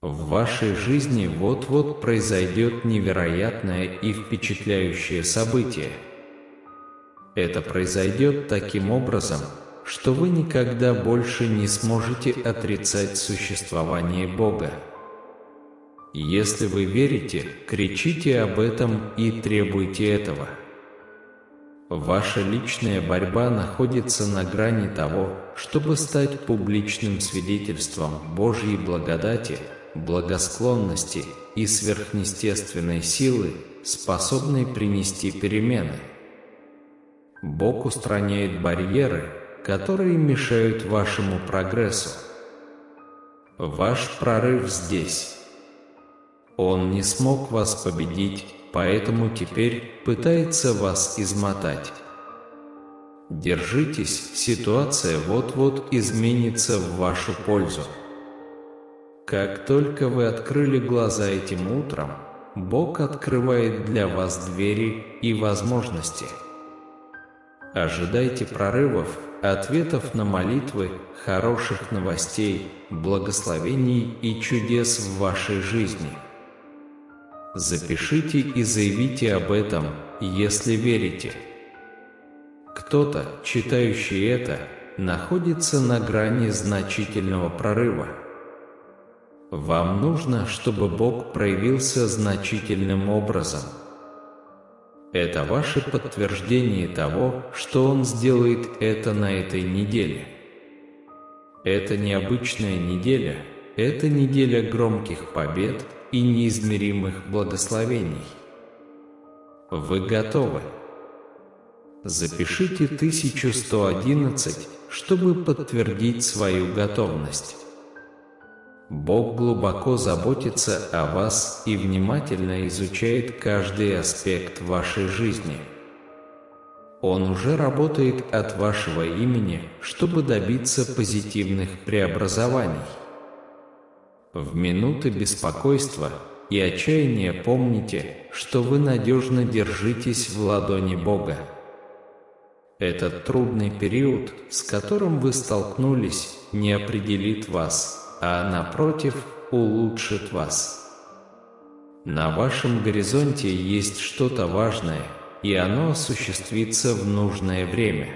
В вашей жизни вот-вот произойдет невероятное и впечатляющее событие. Это произойдет таким образом, что вы никогда больше не сможете отрицать существование Бога. Если вы верите, кричите об этом и требуйте этого. Ваша личная борьба находится на грани того, чтобы стать публичным свидетельством Божьей благодати, благосклонности и сверхъестественной силы, способной принести перемены. Бог устраняет барьеры, которые мешают вашему прогрессу. Ваш прорыв здесь. Он не смог вас победить, поэтому теперь пытается вас измотать. Держитесь, ситуация вот-вот изменится в вашу пользу. Как только вы открыли глаза этим утром, Бог открывает для вас двери и возможности. Ожидайте прорывов, ответов на молитвы, хороших новостей, благословений и чудес в вашей жизни. Запишите и заявите об этом, если верите. Кто-то, читающий это, находится на грани значительного прорыва. Вам нужно, чтобы Бог проявился значительным образом. Это ваше подтверждение того, что Он сделает это на этой неделе. Это необычная неделя, это неделя громких побед и неизмеримых благословений. Вы готовы? Запишите 1111, чтобы подтвердить свою готовность. Бог глубоко заботится о вас и внимательно изучает каждый аспект вашей жизни. Он уже работает от вашего имени, чтобы добиться позитивных преобразований. В минуты беспокойства и отчаяния помните, что вы надежно держитесь в ладони Бога. Этот трудный период, с которым вы столкнулись, не определит вас, а напротив, улучшит вас. На вашем горизонте есть что-то важное, и оно осуществится в нужное время.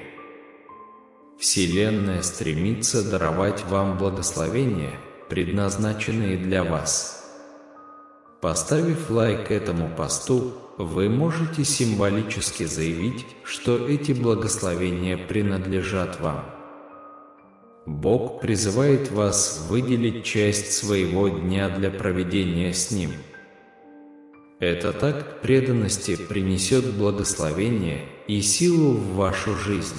Вселенная стремится даровать вам благословения, предназначенные для вас. Поставив лайк этому посту, вы можете символически заявить, что эти благословения принадлежат вам. Бог призывает вас выделить часть своего дня для проведения с Ним. Этот акт преданности принесет благословение и силу в вашу жизнь.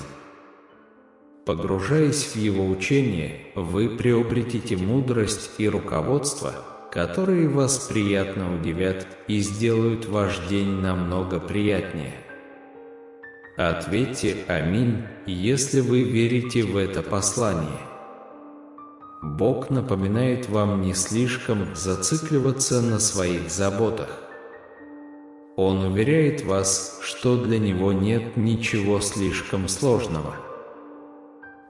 Погружаясь в Его учение, вы приобретите мудрость и руководство, которые вас приятно удивят и сделают ваш день намного приятнее. Ответьте «Аминь», если вы верите в это послание. Бог напоминает вам не слишком зацикливаться на своих заботах. Он уверяет вас, что для Него нет ничего слишком сложного.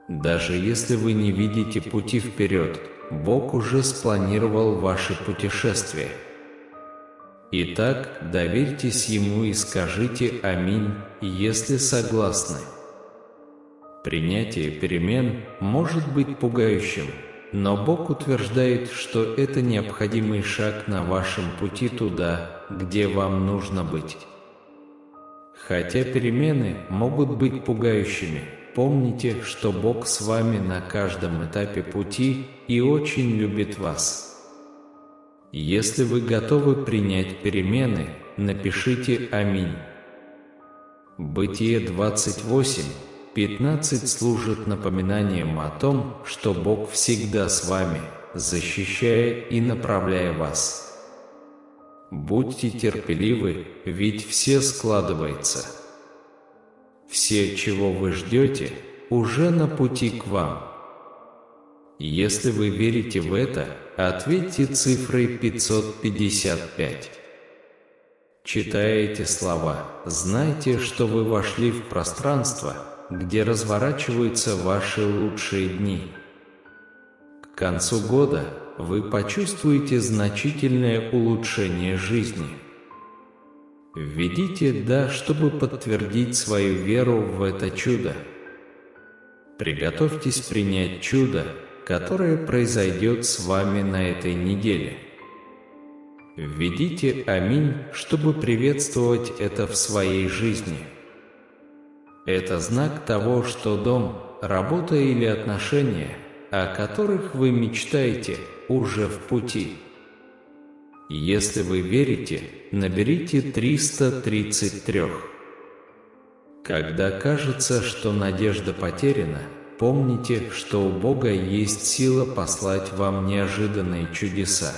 Даже если вы не видите пути вперед, Бог уже спланировал ваше путешествие. Итак, доверьтесь Ему и скажите «Аминь», если согласны. Принятие перемен может быть пугающим, но Бог утверждает, что это необходимый шаг на вашем пути туда, где вам нужно быть. Хотя перемены могут быть пугающими, помните, что Бог с вами на каждом этапе пути и очень любит вас. Если вы готовы принять перемены, напишите «Аминь». Бытие 28:15 служит напоминанием о том, что Бог всегда с вами, защищая и направляя вас. Будьте терпеливы, ведь все складывается. Все, чего вы ждете, уже на пути к вам. Если вы верите в это, ответьте цифрой 555. Читая эти слова, знайте, что вы вошли в пространство, где разворачиваются ваши лучшие дни. К концу года вы почувствуете значительное улучшение жизни. Введите «да», чтобы подтвердить свою веру в это чудо. Приготовьтесь принять чудо, которое произойдет с вами на этой неделе. Введите «Аминь», чтобы приветствовать это в своей жизни. Это знак того, что дом, работа или отношения, о которых вы мечтаете, уже в пути. Если вы верите, наберите 333. Когда кажется, что надежда потеряна, помните, что у Бога есть сила послать вам неожиданные чудеса.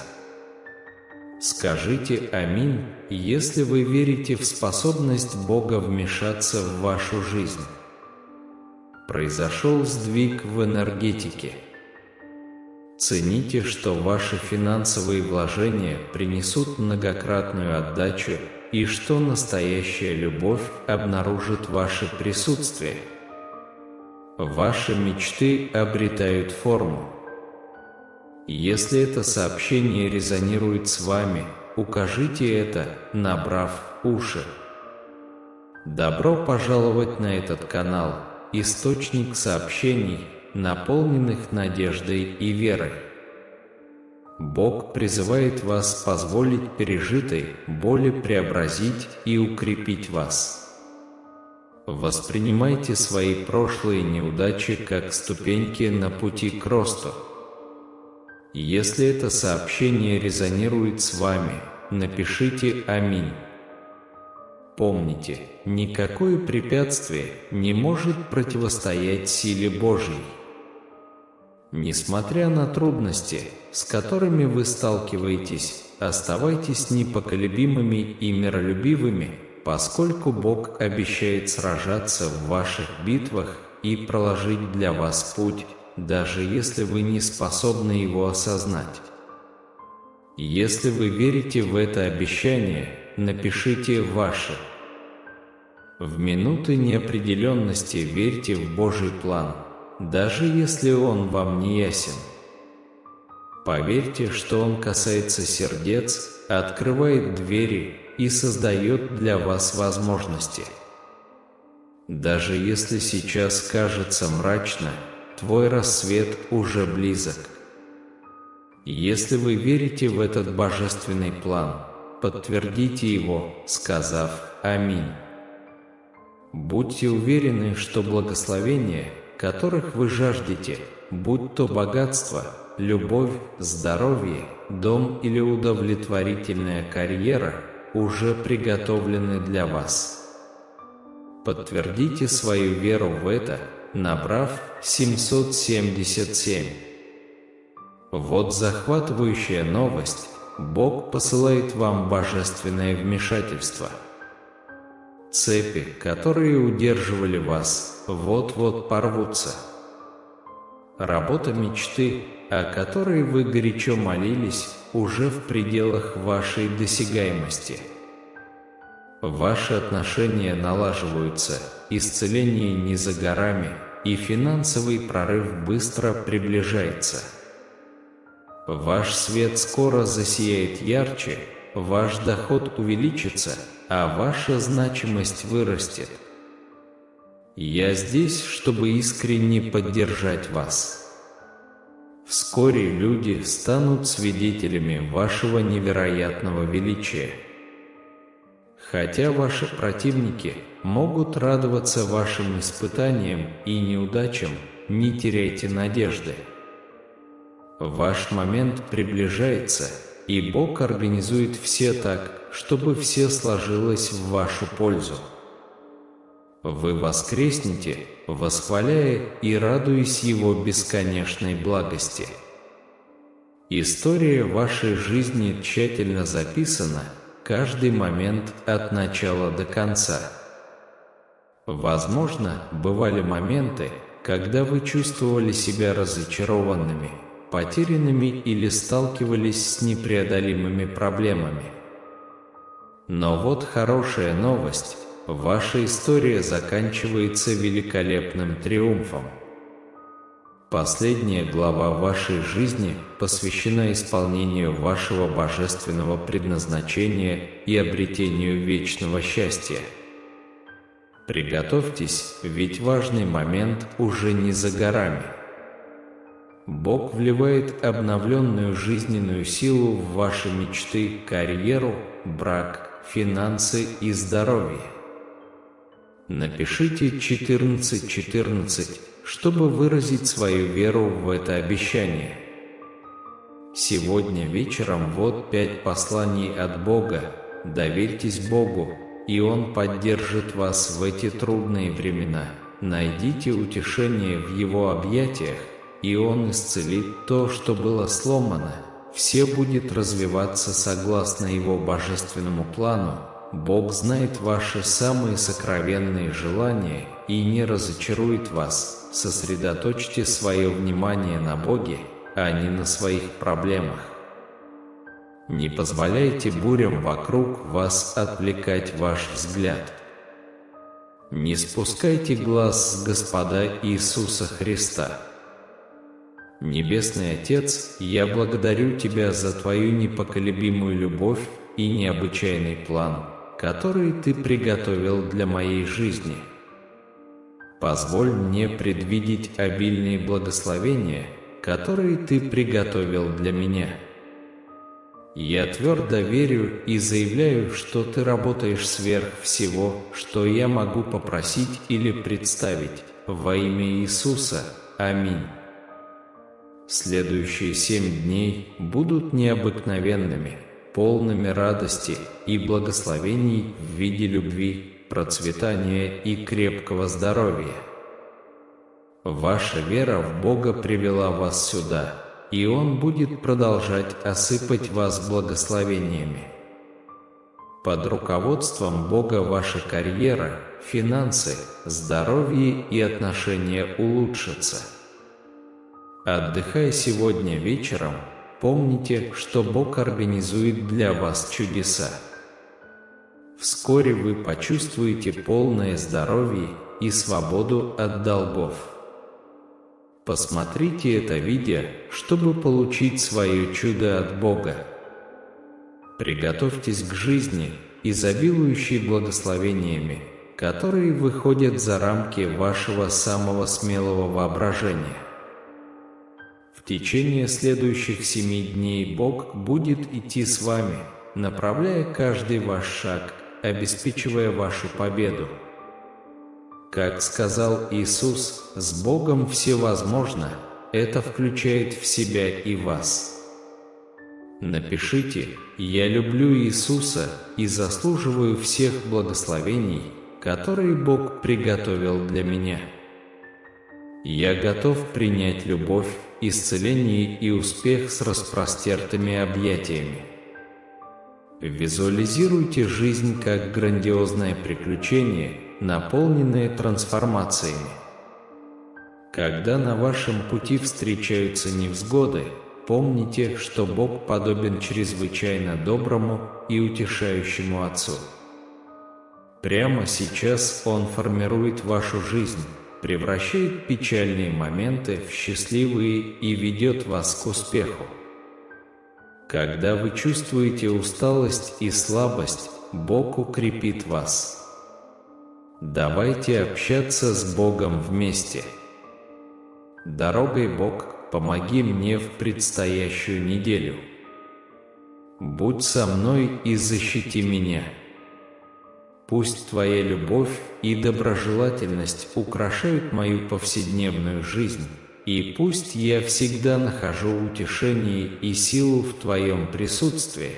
Скажите «Аминь», если вы верите в способность Бога вмешаться в вашу жизнь. Произошел сдвиг в энергетике. Цените, что ваши финансовые вложения принесут многократную отдачу и что настоящая любовь обнаружит ваше присутствие. Ваши мечты обретают форму. Если это сообщение резонирует с вами, укажите это, набрав уши. Добро пожаловать на этот канал, источник сообщений, наполненных надеждой и верой. Бог призывает вас позволить пережитой боли преобразить и укрепить вас. Воспринимайте свои прошлые неудачи как ступеньки на пути к росту. Если это сообщение резонирует с вами, напишите «Аминь». Помните, никакое препятствие не может противостоять силе Божьей. Несмотря на трудности, с которыми вы сталкиваетесь, оставайтесь непоколебимыми и миролюбивыми, поскольку Бог обещает сражаться в ваших битвах и проложить для вас путь, даже если вы не способны его осознать. Если вы верите в это обещание, напишите «Ваше». В минуты неопределенности верьте в Божий план, даже если он вам не ясен. Поверьте, что он касается сердец, открывает двери и создает для вас возможности. Даже если сейчас кажется мрачно, твой рассвет уже близок. Если вы верите в этот божественный план, подтвердите его, сказав «Аминь». Будьте уверены, что благословения, которых вы жаждете, будь то богатство, любовь, здоровье, дом или удовлетворительная карьера, уже приготовлены для вас. Подтвердите свою веру в это, набрав 777. Вот захватывающая новость. Бог посылает вам божественное вмешательство. Цепи, которые удерживали вас, вот-вот порвутся. Работа мечты, о которой вы горячо молились, уже в пределах вашей досягаемости. Ваши отношения налаживаются, исцеление не за горами, и финансовый прорыв быстро приближается. Ваш свет скоро засияет ярче, ваш доход увеличится, а ваша значимость вырастет. Я здесь, чтобы искренне поддержать вас. Вскоре люди станут свидетелями вашего невероятного величия. Хотя ваши противники могут радоваться вашим испытаниям и неудачам, не теряйте надежды. Ваш момент приближается, и Бог организует все так, чтобы все сложилось в вашу пользу. Вы воскреснете, восхваляя и радуясь Его бесконечной благости. История вашей жизни тщательно записана, каждый момент от начала до конца. Возможно, бывали моменты, когда вы чувствовали себя разочарованными, потерянными или сталкивались с непреодолимыми проблемами. Но вот хорошая новость. Ваша история заканчивается великолепным триумфом. Последняя глава вашей жизни посвящена исполнению вашего божественного предназначения и обретению вечного счастья. Приготовьтесь, ведь важный момент уже не за горами. Бог вливает обновленную жизненную силу в ваши мечты, карьеру, брак, финансы и здоровье. Напишите 1414, чтобы выразить свою веру в это обещание. Сегодня вечером вот 5 посланий от Бога. Доверьтесь Богу, и Он поддержит вас в эти трудные времена. Найдите утешение в Его объятиях, и Он исцелит то, что было сломано. Все будет развиваться согласно Его божественному плану. Бог знает ваши самые сокровенные желания и не разочарует вас. Сосредоточьте свое внимание на Боге, а не на своих проблемах. Не позволяйте бурям вокруг вас отвлекать ваш взгляд. Не спускайте глаз с Господа Иисуса Христа. Небесный Отец, я благодарю Тебя за Твою непоколебимую любовь и необычайный план, который Ты приготовил для моей жизни. Позволь мне предвидеть обильные благословения, которые Ты приготовил для меня. Я твердо верю и заявляю, что Ты работаешь сверх всего, что я могу попросить или представить. Во имя Иисуса. Аминь. Следующие 7 дней будут необыкновенными, полными радости и благословений в виде любви, процветания и крепкого здоровья. Ваша вера в Бога привела вас сюда, и Он будет продолжать осыпать вас благословениями. Под руководством Бога ваша карьера, финансы, здоровье и отношения улучшатся. Отдыхая сегодня вечером, помните, что Бог организует для вас чудеса. Вскоре вы почувствуете полное здоровье и свободу от долгов. Посмотрите это видео, чтобы получить свое чудо от Бога. Приготовьтесь к жизни, изобилующей благословениями, которые выходят за рамки вашего самого смелого воображения. В течение следующих 7 дней Бог будет идти с вами, направляя каждый ваш шаг, обеспечивая вашу победу. Как сказал Иисус, с Богом все возможно, это включает в себя и вас. Напишите: «Я люблю Иисуса и заслуживаю всех благословений, которые Бог приготовил для меня. Я готов принять любовь, исцеление и успех с распростертыми объятиями». Визуализируйте жизнь как грандиозное приключение, наполненное трансформациями. Когда на вашем пути встречаются невзгоды, помните, что Бог подобен чрезвычайно доброму и утешающему Отцу. Прямо сейчас Он формирует вашу жизнь, превращает печальные моменты в счастливые и ведет вас к успеху. Когда вы чувствуете усталость и слабость, Бог укрепит вас. Давайте общаться с Богом вместе. Дорогой Бог, помоги мне в предстоящую неделю. Будь со мной и защити меня. Пусть Твоя любовь и доброжелательность украшают мою повседневную жизнь, и пусть я всегда нахожу утешение и силу в Твоем присутствии.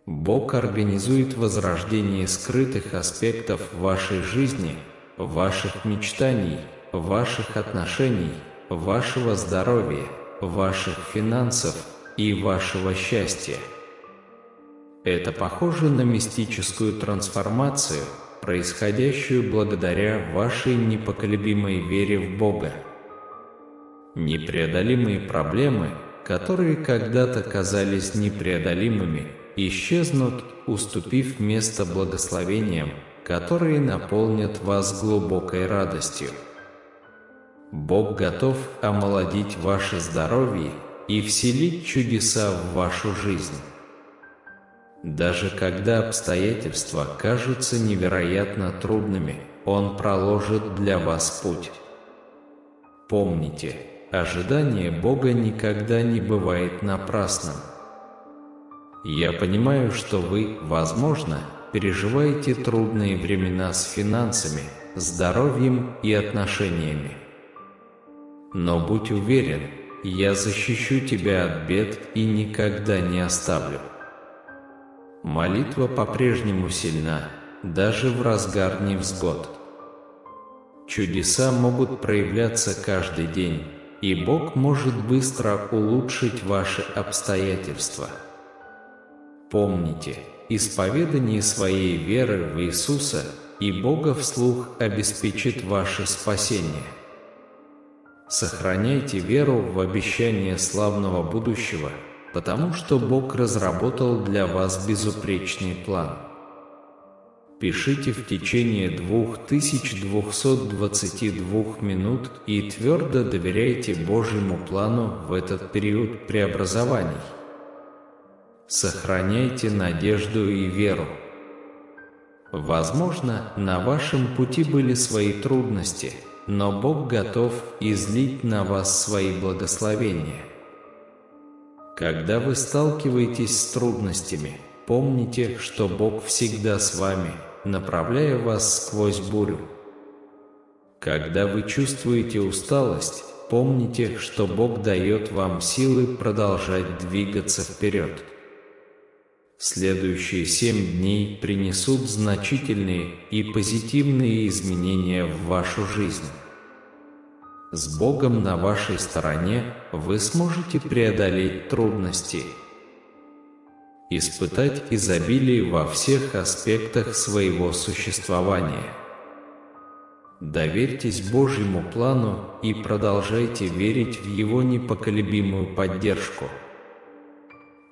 Бог организует возрождение скрытых аспектов вашей жизни, ваших мечтаний, ваших отношений, вашего здоровья, ваших финансов и вашего счастья. Это похоже на мистическую трансформацию, происходящую благодаря вашей непоколебимой вере в Бога. Непреодолимые проблемы, которые когда-то казались непреодолимыми, исчезнут, уступив место благословениям, которые наполнят вас глубокой радостью. Бог готов омолодить ваше здоровье и вселить чудеса в вашу жизнь. Даже когда обстоятельства кажутся невероятно трудными, Он проложит для вас путь. Помните, ожидание Бога никогда не бывает напрасным. Я понимаю, что вы, возможно, переживаете трудные времена с финансами, здоровьем и отношениями. Но будь уверен, я защищу тебя от бед и никогда не оставлю. Молитва по-прежнему сильна, даже в разгар невзгод. Чудеса могут проявляться каждый день, и Бог может быстро улучшить ваши обстоятельства. Помните, исповедание своей веры в Иисуса и Бога вслух обеспечит ваше спасение. Сохраняйте веру в обещание славного будущего, потому что Бог разработал для вас безупречный план. Пишите в течение 2222 минут и твердо доверяйте Божьему плану в этот период преобразований. Сохраняйте надежду и веру. Возможно, на вашем пути были свои трудности, но Бог готов излить на вас свои благословения. Когда вы сталкиваетесь с трудностями, помните, что Бог всегда с вами, направляя вас сквозь бурю. Когда вы чувствуете усталость, помните, что Бог дает вам силы продолжать двигаться вперед. Следующие 7 дней принесут значительные и позитивные изменения в вашу жизнь. С Богом на вашей стороне вы сможете преодолеть трудности, испытать изобилие во всех аспектах своего существования. Доверьтесь Божьему плану и продолжайте верить в Его непоколебимую поддержку.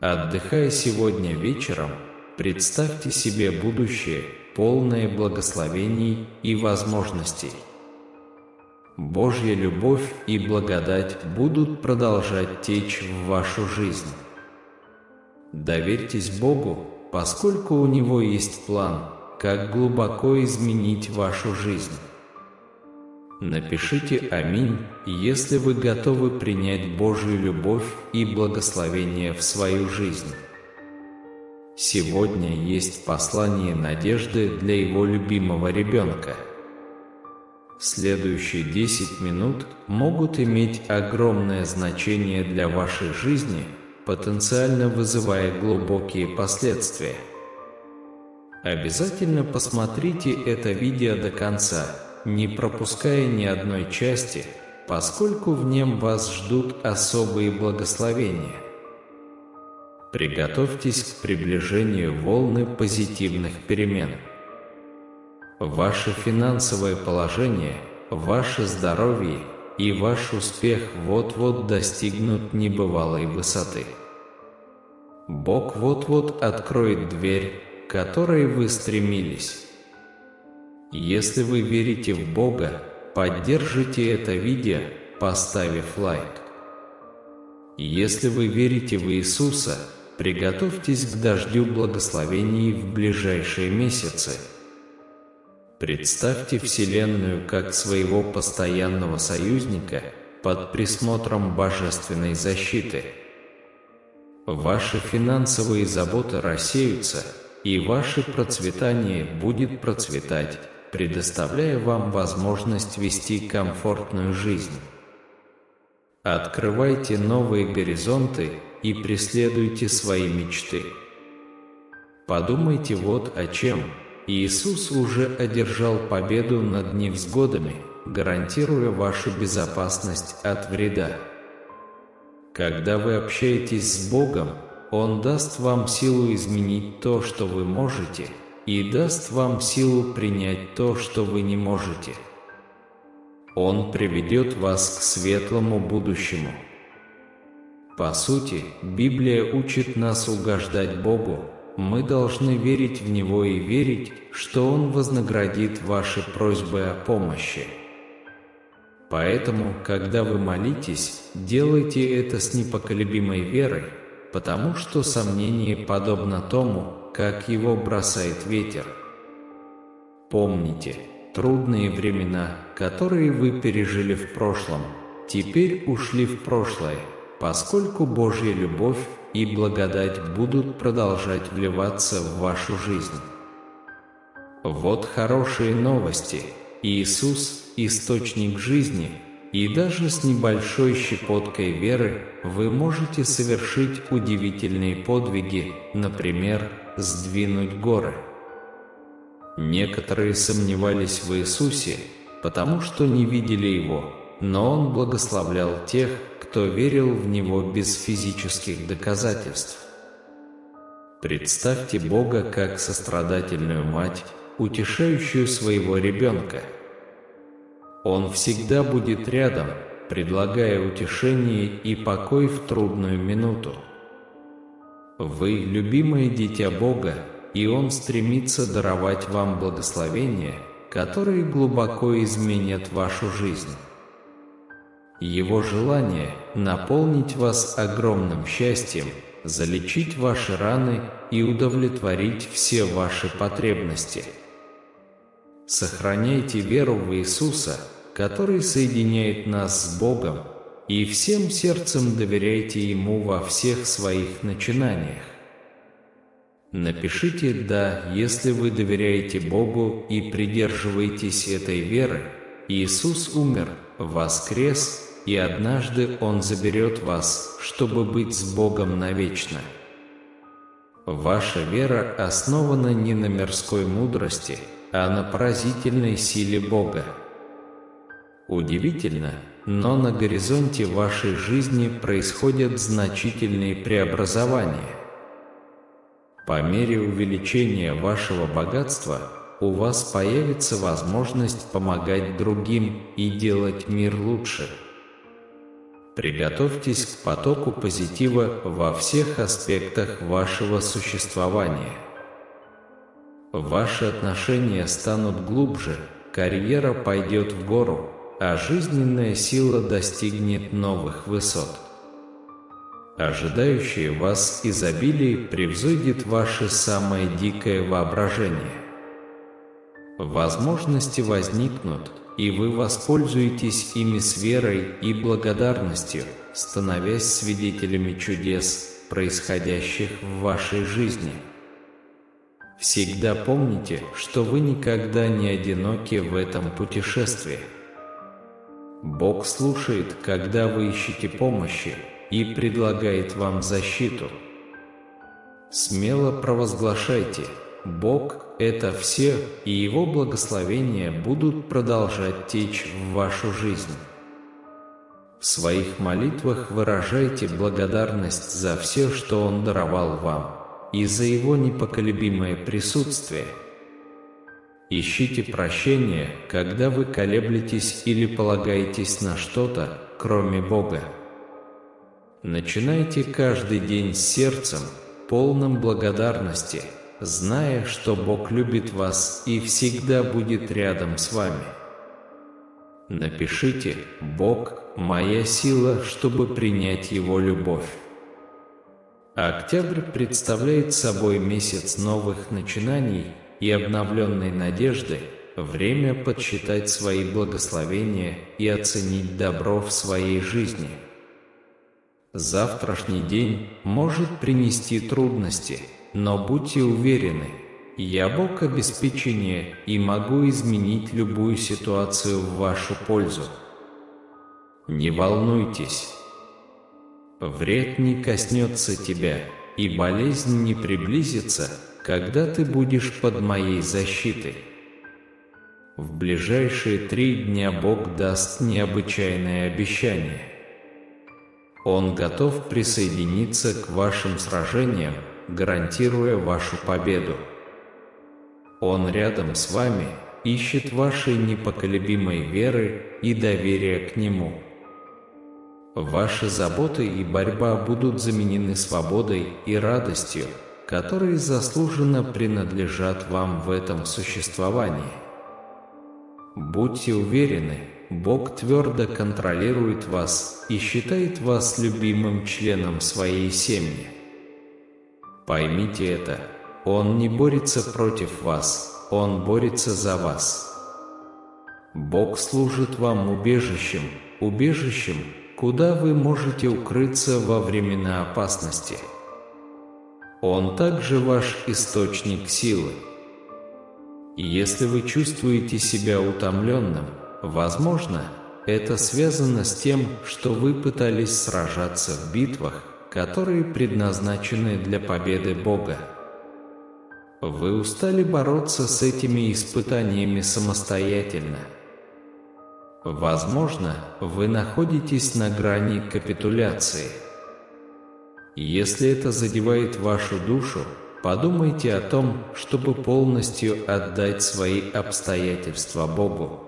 Отдыхая сегодня вечером, представьте себе будущее, полное благословений и возможностей. Божья любовь и благодать будут продолжать течь в вашу жизнь. Доверьтесь Богу, поскольку у Него есть план, как глубоко изменить вашу жизнь. Напишите «Аминь», если вы готовы принять Божью любовь и благословение в свою жизнь. Сегодня есть послание надежды для Его любимого ребенка. Следующие 10 минут могут иметь огромное значение для вашей жизни, потенциально вызывая глубокие последствия. Обязательно посмотрите это видео до конца, не пропуская ни одной части, поскольку в нем вас ждут особые благословения. Приготовьтесь к приближению волны позитивных перемен. Ваше финансовое положение, ваше здоровье и ваш успех вот-вот достигнут небывалой высоты. Бог вот-вот откроет дверь, к которой вы стремились. Если вы верите в Бога, поддержите это видео, поставив лайк. Если вы верите в Иисуса, приготовьтесь к дождю благословений в ближайшие месяцы. Представьте Вселенную как своего постоянного союзника под присмотром божественной защиты. Ваши финансовые заботы рассеются, и ваше процветание будет процветать, предоставляя вам возможность вести комфортную жизнь. Открывайте новые горизонты и преследуйте свои мечты. Подумайте вот о чем. Иисус уже одержал победу над невзгодами, гарантируя вашу безопасность от вреда. Когда вы общаетесь с Богом, Он даст вам силу изменить то, что вы можете, и даст вам силу принять то, что вы не можете. Он приведет вас к светлому будущему. По сути, Библия учит нас угождать Богу. Мы должны верить в Него и верить, что Он вознаградит ваши просьбы о помощи. Поэтому, когда вы молитесь, делайте это с непоколебимой верой, потому что сомнение подобно тому, как его бросает ветер. Помните, трудные времена, которые вы пережили в прошлом, теперь ушли в прошлое, поскольку Божья любовь и благодать будут продолжать вливаться в вашу жизнь. Вот хорошие новости. Иисус – источник жизни, и даже с небольшой щепоткой веры вы можете совершить удивительные подвиги, например, сдвинуть горы. Некоторые сомневались в Иисусе, потому что не видели Его, но Он благословлял тех, кто верил в Него без физических доказательств. Представьте Бога как сострадательную мать, утешающую своего ребенка. Он всегда будет рядом, предлагая утешение и покой в трудную минуту. Вы – любимое дитя Бога, и Он стремится даровать вам благословения, которые глубоко изменят вашу жизнь. Его желание – наполнить вас огромным счастьем, залечить ваши раны и удовлетворить все ваши потребности. Сохраняйте веру в Иисуса, который соединяет нас с Богом, и всем сердцем доверяйте Ему во всех своих начинаниях. Напишите «Да», если вы доверяете Богу и придерживаетесь этой веры. Иисус умер, воскрес, и однажды Он заберет вас, чтобы быть с Богом навечно. Ваша вера основана не на мирской мудрости, а на поразительной силе Бога. Удивительно, но на горизонте вашей жизни происходят значительные преобразования. По мере увеличения вашего богатства у вас появится возможность помогать другим и делать мир лучше. Приготовьтесь к потоку позитива во всех аспектах вашего существования. Ваши отношения станут глубже, карьера пойдет в гору, а жизненная сила достигнет новых высот. Ожидающее вас изобилие превзойдет ваше самое дикое воображение. Возможности возникнут, и вы воспользуетесь ими с верой и благодарностью, становясь свидетелями чудес, происходящих в вашей жизни. Всегда помните, что вы никогда не одиноки в этом путешествии. Бог слушает, когда вы ищете помощи, и предлагает вам защиту. Смело провозглашайте: Бог – это все, и Его благословения будут продолжать течь в вашу жизнь. В своих молитвах выражайте благодарность за все, что Он даровал вам, и за Его непоколебимое присутствие. Ищите прощения, когда вы колеблетесь или полагаетесь на что-то, кроме Бога. Начинайте каждый день с сердцем, полным благодарности, зная, что Бог любит вас и всегда будет рядом с вами. Напишите: «Бог – моя сила, чтобы принять Его любовь». Октябрь представляет собой месяц новых начинаний и обновленной надежды, время подсчитать свои благословения и оценить добро в своей жизни. Завтрашний день может принести трудности, но будьте уверены, я Бог обеспечения и могу изменить любую ситуацию в вашу пользу. Не волнуйтесь. Вред не коснется тебя, и болезнь не приблизится, когда ты будешь под моей защитой. В ближайшие 3 дня Бог даст необычайное обещание. Он готов присоединиться к вашим сражениям, гарантируя вашу победу. Он рядом с вами, ищет вашей непоколебимой веры и доверия к Нему. Ваши заботы и борьба будут заменены свободой и радостью, которые заслуженно принадлежат вам в этом существовании. Будьте уверены, Бог твердо контролирует вас и считает вас любимым членом своей семьи. Поймите это. Он не борется против вас, Он борется за вас. Бог служит вам убежищем, куда вы можете укрыться во времена опасности. Он также ваш источник силы. И если вы чувствуете себя утомленным, возможно, это связано с тем, что вы пытались сражаться в битвах, которые предназначены для победы Бога. Вы устали бороться с этими испытаниями самостоятельно. Возможно, вы находитесь на грани капитуляции. Если это задевает вашу душу, подумайте о том, чтобы полностью отдать свои обстоятельства Богу.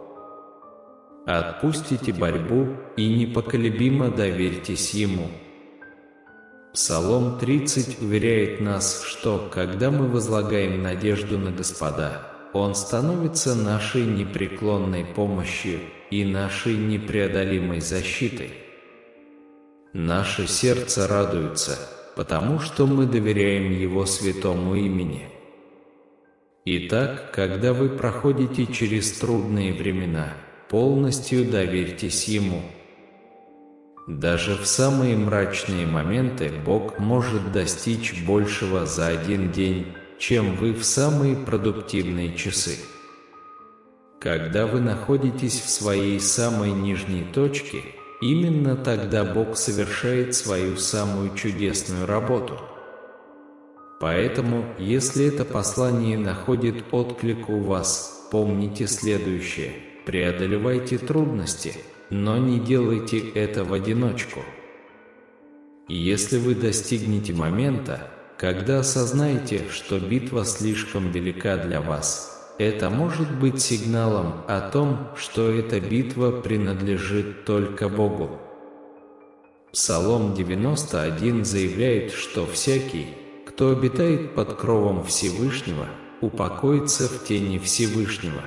Отпустите борьбу и непоколебимо доверьтесь Ему. Псалом 30 уверяет нас, что, когда мы возлагаем надежду на Господа, Он становится нашей непреклонной помощью и нашей непреодолимой защитой. Наше сердце радуется, потому что мы доверяем Его святому имени. Итак, когда вы проходите через трудные времена, полностью доверьтесь Ему. Даже в самые мрачные моменты Бог может достичь большего за один день, чем вы в самые продуктивные часы. Когда вы находитесь в своей самой нижней точке, именно тогда Бог совершает свою самую чудесную работу. Поэтому, если это послание находит отклик у вас, помните следующее: преодолевайте трудности, но не делайте это в одиночку. Если вы достигнете момента, когда осознаете, что битва слишком велика для вас, это может быть сигналом о том, что эта битва принадлежит только Богу. Псалом 91 заявляет, что всякий, кто обитает под кровом Всевышнего, упокоится в тени Всевышнего.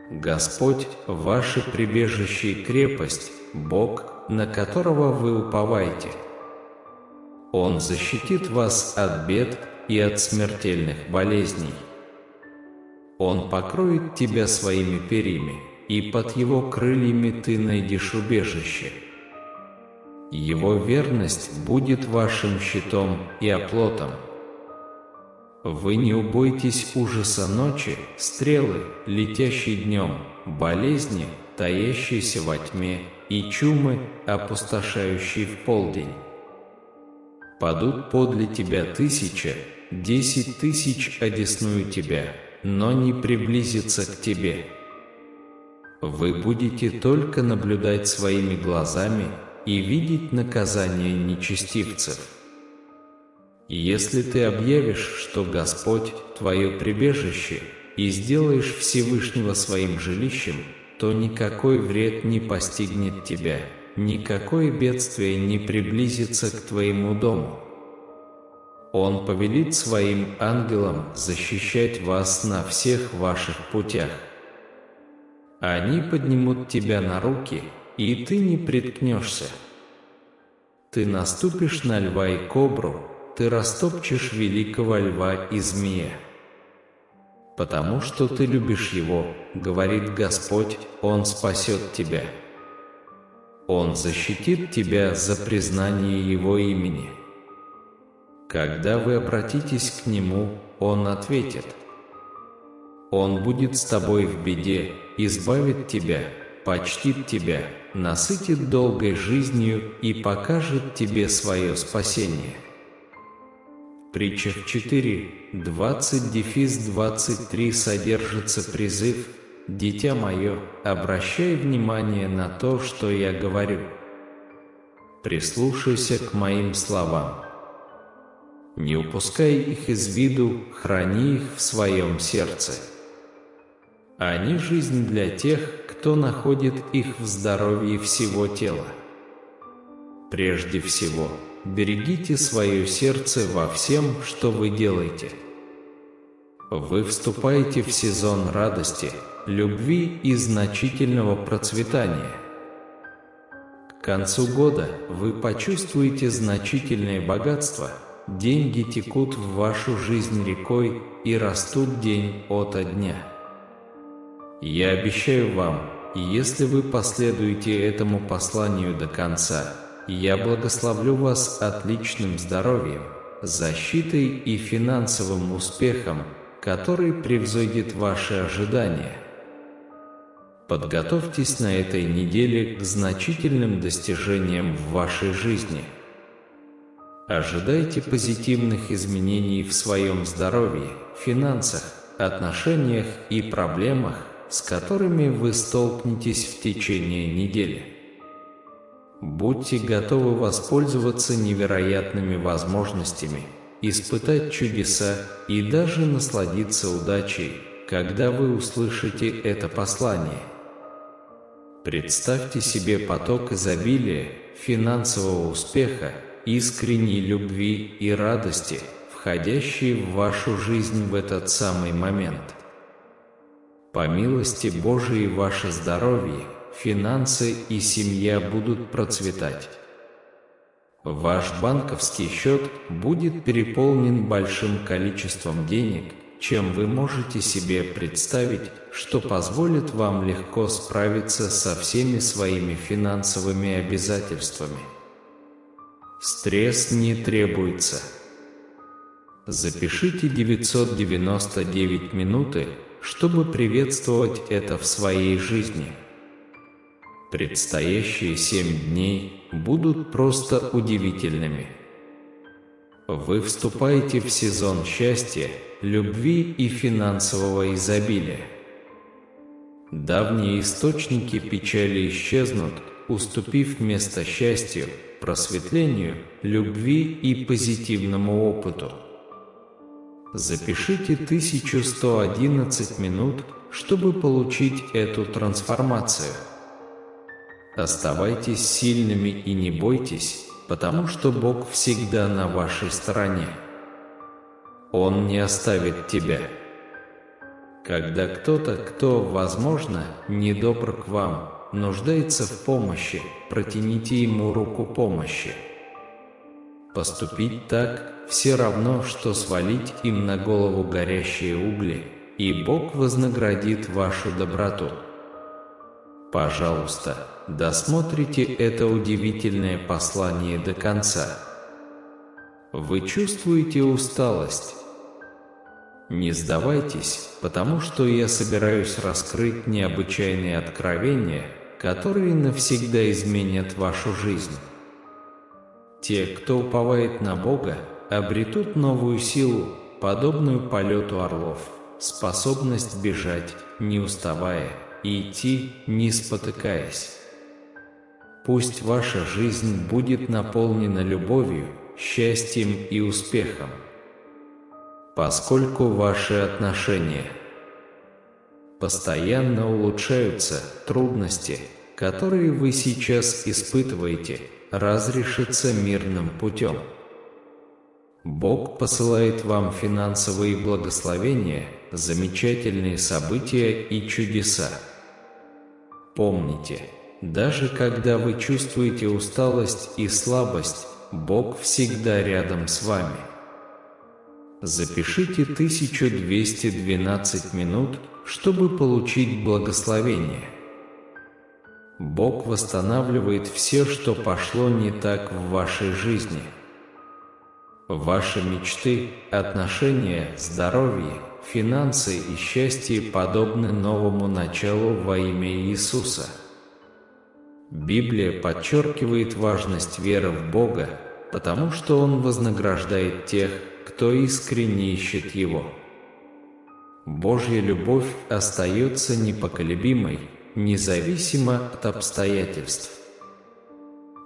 Господь – ваше прибежище и крепость, Бог, на которого вы уповаете. Он защитит вас от бед и от смертельных болезней. Он покроет тебя своими перьями, и под его крыльями ты найдешь убежище. Его верность будет вашим щитом и оплотом. Вы не убойтесь ужаса ночи, стрелы, летящей днем, болезни, таящейся во тьме, и чумы, опустошающей в полдень. Падут подле тебя 1000, 10 000 одесную тебя, но не приблизится к тебе. Вы будете только наблюдать своими глазами и видеть наказание нечестивцев. Если ты объявишь, что Господь – твое прибежище, и сделаешь Всевышнего своим жилищем, то никакой вред не постигнет тебя, никакое бедствие не приблизится к твоему дому. Он повелит своим ангелам защищать вас на всех ваших путях. Они поднимут тебя на руки, и ты не приткнешься. Ты наступишь на льва и кобру, ты растопчешь великого льва и змея. Потому что ты любишь его, говорит Господь, Он спасет тебя. Он защитит тебя за признание Его имени. Когда вы обратитесь к Нему, Он ответит. Он будет с тобой в беде, избавит тебя, почтит тебя, насытит долгой жизнью и покажет тебе свое спасение. В притчах 4, 20-23 содержится призыв: «Дитя мое, обращай внимание на то, что я говорю. Прислушайся к моим словам. Не упускай их из виду, храни их в своем сердце. Они жизнь для тех, кто находит их в здоровье всего тела. Прежде всего, берегите свое сердце во всем, что вы делаете. Вы вступаете в сезон радости, любви и значительного процветания. К концу года вы почувствуете значительное богатство, деньги текут в вашу жизнь рекой и растут день ото дня. Я обещаю вам, если вы последуете этому посланию до конца, я благословлю вас отличным здоровьем, защитой и финансовым успехом, который превзойдет ваши ожидания. Подготовьтесь на этой неделе к значительным достижениям в вашей жизни. Ожидайте позитивных изменений в своем здоровье, финансах, отношениях и проблемах, с которыми вы столкнетесь в течение недели. Будьте готовы воспользоваться невероятными возможностями, испытать чудеса и даже насладиться удачей, когда вы услышите это послание. Представьте себе поток изобилия, финансового успеха, искренней любви и радости, входящие в вашу жизнь в этот самый момент. По милости Божией ваше здоровье, финансы и семья будут процветать. Ваш банковский счет будет переполнен большим количеством денег, чем вы можете себе представить, что позволит вам легко справиться со всеми своими финансовыми обязательствами. Стресс не требуется. Запишите 999 минуты, чтобы приветствовать это в своей жизни. Предстоящие 7 дней будут просто удивительными. Вы вступаете в сезон счастья, любви и финансового изобилия. Давние источники печали исчезнут, уступив место счастью, просветлению, любви и позитивному опыту. Запишите 1111 минут, чтобы получить эту трансформацию. Оставайтесь сильными и не бойтесь, потому что Бог всегда на вашей стороне. Он не оставит тебя. Когда кто-то, кто, возможно, недобр к вам, нуждается в помощи, протяните ему руку помощи. Поступить так все равно, что свалить им на голову горящие угли, и Бог вознаградит вашу доброту. Пожалуйста, досмотрите это удивительное послание до конца. Вы чувствуете усталость? Не сдавайтесь, потому что я собираюсь раскрыть необычайные откровения, которые навсегда изменят вашу жизнь. Те, кто уповает на Бога, обретут новую силу, подобную полету орлов, способность бежать, не уставая, и идти, не спотыкаясь. Пусть ваша жизнь будет наполнена любовью, счастьем и успехом. Поскольку ваши отношения постоянно улучшаются, трудности, которые вы сейчас испытываете, разрешатся мирным путем. Бог посылает вам финансовые благословения, замечательные события и чудеса. Помните, даже когда вы чувствуете усталость и слабость, Бог всегда рядом с вами. Запишите 1212 минут, чтобы получить благословение. Бог восстанавливает все, что пошло не так в вашей жизни. Ваши мечты, отношения, здоровье, финансы и счастье подобны новому началу во имя Иисуса. Библия подчеркивает важность веры в Бога, потому что Он вознаграждает тех, кто искренне ищет Его. Божья любовь остается непоколебимой, независимо от обстоятельств.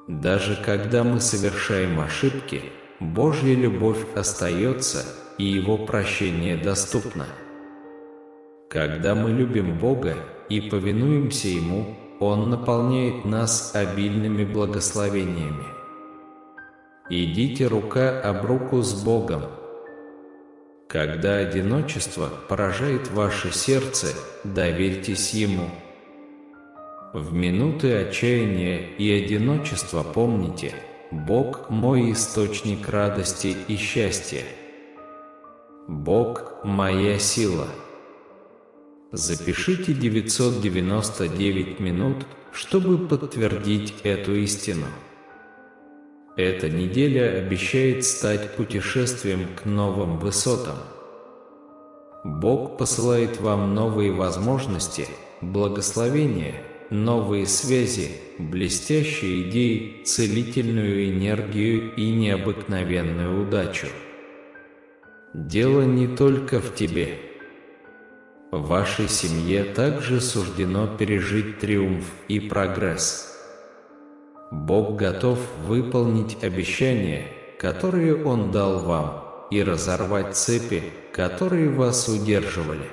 Даже когда мы совершаем ошибки, Божья любовь остается, и Его прощение доступно. Когда мы любим Бога и повинуемся Ему, Он наполняет нас обильными благословениями. Идите рука об руку с Богом. Когда одиночество поражает ваше сердце, доверьтесь Ему. В минуты отчаяния и одиночества помните: Бог – мой источник радости и счастья. Бог – моя сила. Запишите 999 минут, чтобы подтвердить эту истину. Эта неделя обещает стать путешествием к новым высотам. Бог посылает вам новые возможности, благословения, новые связи, блестящие идеи, целительную энергию и необыкновенную удачу. Дело не только в тебе. Вашей семье также суждено пережить триумф и прогресс. Бог готов выполнить обещания, которые Он дал вам, и разорвать цепи, которые вас удерживали.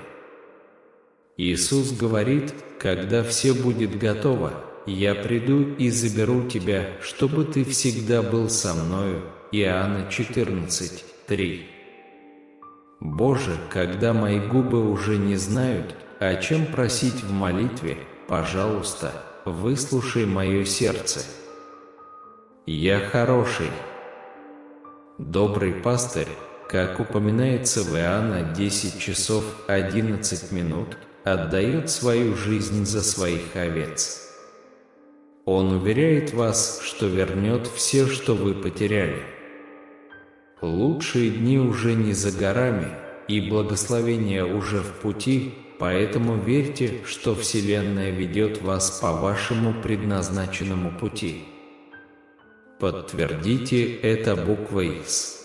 Иисус говорит: «Когда все будет готово, Я приду и заберу тебя, чтобы ты всегда был со мною». Иоанна 14:3. Боже, когда мои губы уже не знают, о чем просить в молитве, пожалуйста, выслушай мое сердце. Я хороший. Добрый пастырь, как упоминается в Иоанна 10 часов 11 минут, отдает свою жизнь за своих овец. Он уверяет вас, что вернет все, что вы потеряли. Лучшие дни уже не за горами, и благословение уже в пути, поэтому верьте, что Вселенная ведет вас по вашему предназначенному пути. Подтвердите это буквой «С».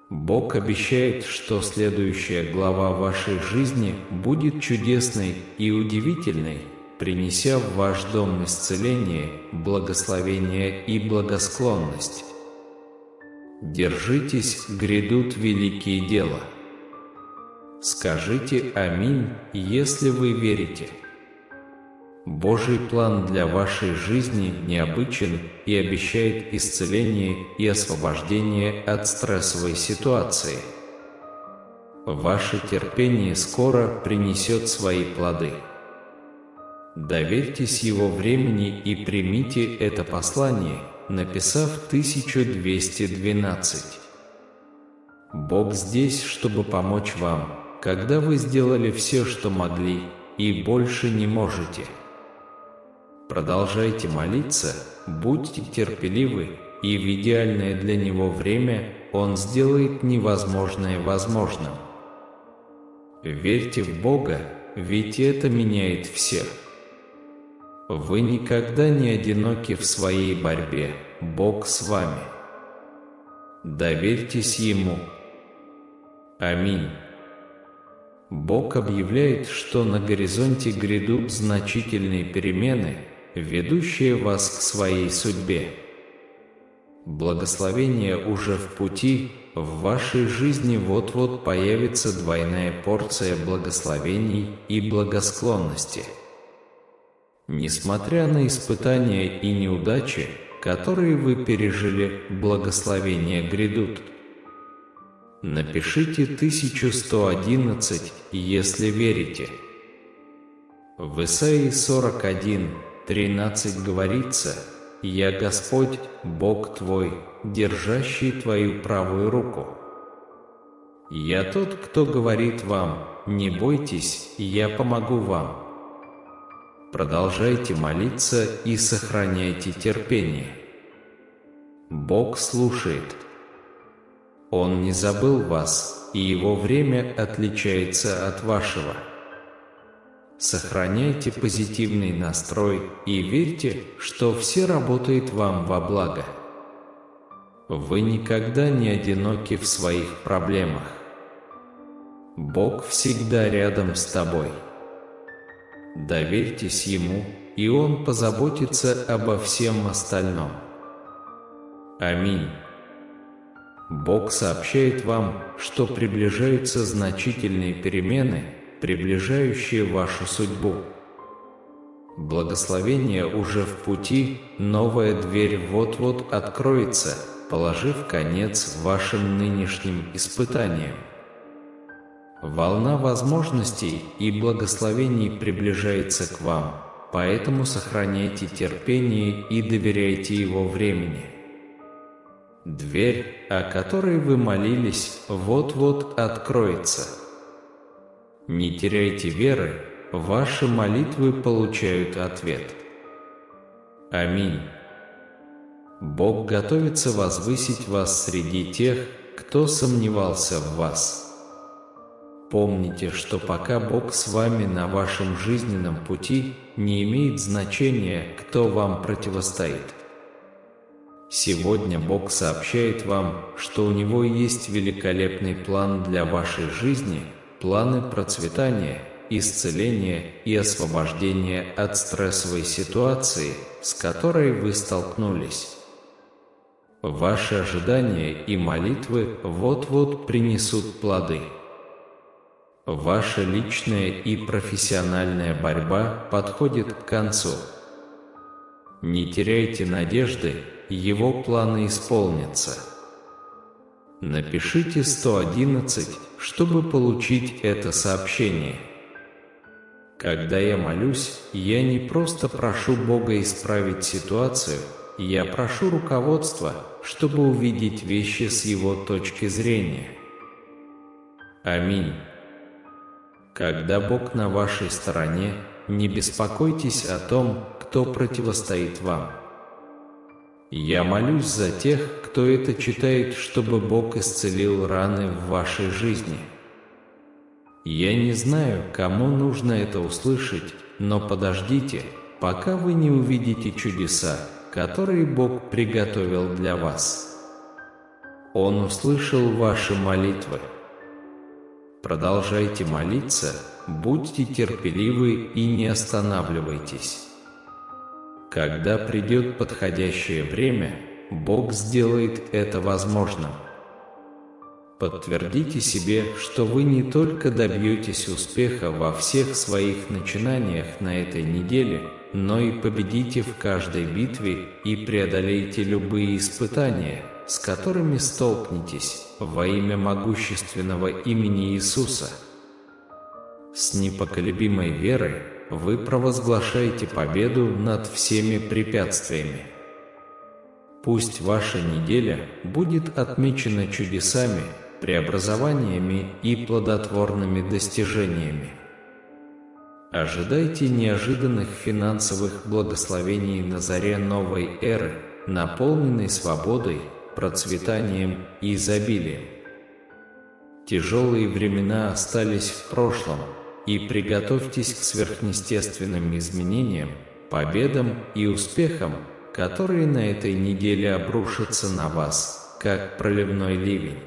Бог обещает, что следующая глава вашей жизни будет чудесной и удивительной, принеся в ваш дом исцеление, благословение и благосклонность. Держитесь, грядут великие дела. Скажите «Аминь», если вы верите. Божий план для вашей жизни необычен и обещает исцеление и освобождение от стрессовой ситуации. Ваше терпение скоро принесет свои плоды. Доверьтесь Его времени и примите это послание, написав 1212. Бог здесь, чтобы помочь вам, когда вы сделали все, что могли, и больше не можете. Продолжайте молиться, будьте терпеливы, и в идеальное для Него время Он сделает невозможное возможным. Верьте в Бога, ведь это меняет всех. Вы никогда не одиноки в своей борьбе, Бог с вами. Доверьтесь Ему. Аминь. Бог объявляет, что на горизонте грядут значительные перемены, ведущие вас к своей судьбе. Благословение уже в пути, в вашей жизни вот-вот появится двойная порция благословений и благосклонности. Несмотря на испытания и неудачи, которые вы пережили, благословения грядут. Напишите 1111, если верите. В Исаии 41:13 говорится: «Я Господь, Бог твой, держащий твою правую руку. Я тот, кто говорит вам: не бойтесь, я помогу вам». Продолжайте молиться и сохраняйте терпение. Бог слушает. Он не забыл вас, и Его время отличается от вашего. Сохраняйте позитивный настрой и верьте, что все работает вам во благо. Вы никогда не одиноки в своих проблемах. Бог всегда рядом с тобой. Доверьтесь Ему, и Он позаботится обо всем остальном. Аминь. Бог сообщает вам, что приближаются значительные перемены, приближающие вашу судьбу. Благословение уже в пути, новая дверь вот-вот откроется, положив конец вашим нынешним испытаниям. Волна возможностей и благословений приближается к вам, поэтому сохраняйте терпение и доверяйте его времени. Дверь, о которой вы молились, вот-вот откроется. Не теряйте веры, ваши молитвы получают ответ. Аминь. Бог готовится возвысить вас среди тех, кто сомневался в вас. Помните, что пока Бог с вами на вашем жизненном пути, не имеет значения, кто вам противостоит. Сегодня Бог сообщает вам, что у Него есть великолепный план для вашей жизни, планы процветания, исцеления и освобождения от стрессовой ситуации, с которой вы столкнулись. Ваши ожидания и молитвы вот-вот принесут плоды. Ваша личная и профессиональная борьба подходит к концу. Не теряйте надежды, Его планы исполнятся. Напишите 111, чтобы получить это сообщение. Когда я молюсь, я не просто прошу Бога исправить ситуацию, я прошу руководства, чтобы увидеть вещи с Его точки зрения. Аминь. Когда Бог на вашей стороне, не беспокойтесь о том, кто противостоит вам. Я молюсь за тех, кто это читает, чтобы Бог исцелил раны в вашей жизни. Я не знаю, кому нужно это услышать, но подождите, пока вы не увидите чудеса, которые Бог приготовил для вас. Он услышал ваши молитвы. Продолжайте молиться, будьте терпеливы и не останавливайтесь. Когда придет подходящее время, Бог сделает это возможным. Подтвердите себе, что вы не только добьетесь успеха во всех своих начинаниях на этой неделе, но и победите в каждой битве и преодолеете любые испытания, с которыми столкнетесь, во имя могущественного имени Иисуса. С непоколебимой верой вы провозглашаете победу над всеми препятствиями. Пусть ваша неделя будет отмечена чудесами, преобразованиями и плодотворными достижениями. Ожидайте неожиданных финансовых благословений на заре новой эры, наполненной свободой, процветанием и изобилием. Тяжелые времена остались в прошлом, и приготовьтесь к сверхъестественным изменениям, победам и успехам, которые на этой неделе обрушатся на вас, как проливной ливень.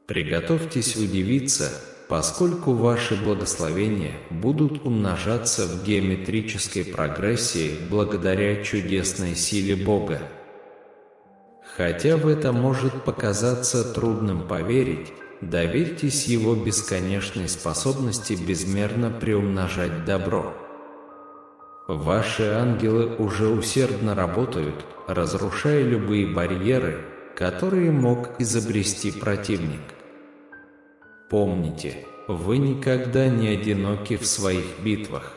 Приготовьтесь удивиться, поскольку ваши благословения будут умножаться в геометрической прогрессии благодаря чудесной силе Бога. Хотя в это может показаться трудным поверить, доверьтесь Его бесконечной способности безмерно приумножать добро. Ваши ангелы уже усердно работают, разрушая любые барьеры, которые мог изобрести противник. Помните, вы никогда не одиноки в своих битвах.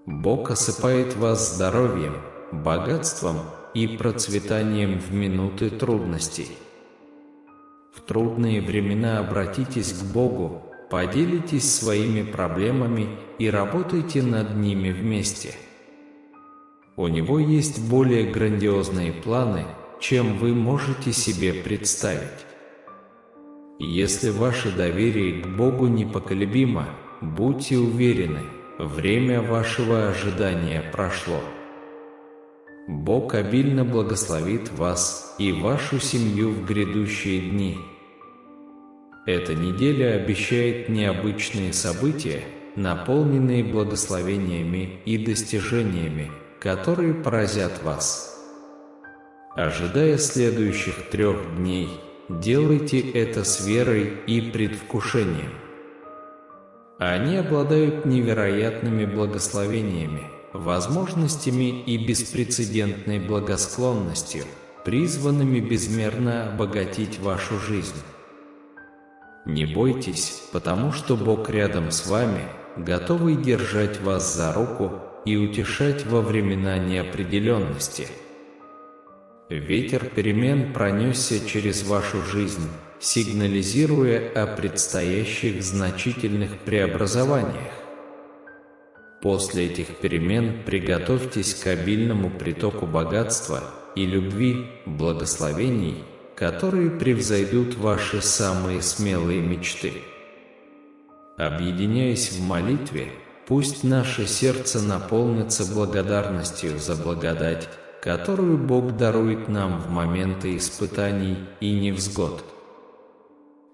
Бог осыпает вас здоровьем, богатством и процветанием в минуты трудностей. В трудные времена обратитесь к Богу, поделитесь своими проблемами и работайте над ними вместе. У Него есть более грандиозные планы, чем вы можете себе представить. Если ваше доверие к Богу непоколебимо, будьте уверены, время вашего ожидания прошло. Бог обильно благословит вас и вашу семью в грядущие дни. Эта неделя обещает необычные события, наполненные благословениями и достижениями, которые поразят вас. Ожидая следующих 3 дней, делайте это с верой и предвкушением. Они обладают невероятными благословениями, возможностями и беспрецедентной благосклонностью, призванными безмерно обогатить вашу жизнь. Не бойтесь, потому что Бог рядом с вами, готовый держать вас за руку и утешать во времена неопределенности. Ветер перемен пронесся через вашу жизнь, сигнализируя о предстоящих значительных преобразованиях. После этих перемен приготовьтесь к обильному притоку богатства и любви, благословений, которые превзойдут ваши самые смелые мечты. Объединяясь в молитве, пусть наше сердце наполнится благодарностью за благодать, которую Бог дарует нам в моменты испытаний и невзгод.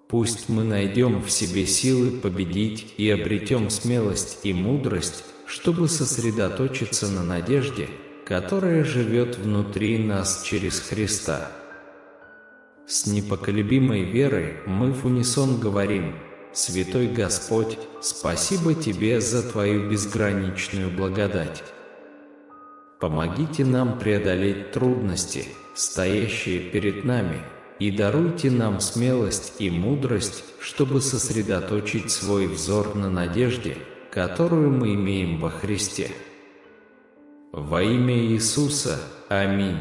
Пусть мы найдем в себе силы победить и обретем смелость и мудрость, чтобы сосредоточиться на надежде, которая живет внутри нас через Христа. С непоколебимой верой мы в унисон говорим: «Святой Господь, спасибо Тебе за Твою безграничную благодать. Помогите нам преодолеть трудности, стоящие перед нами, и даруйте нам смелость и мудрость, чтобы сосредоточить свой взор на надежде, которую мы имеем во Христе. Во имя Иисуса. Аминь».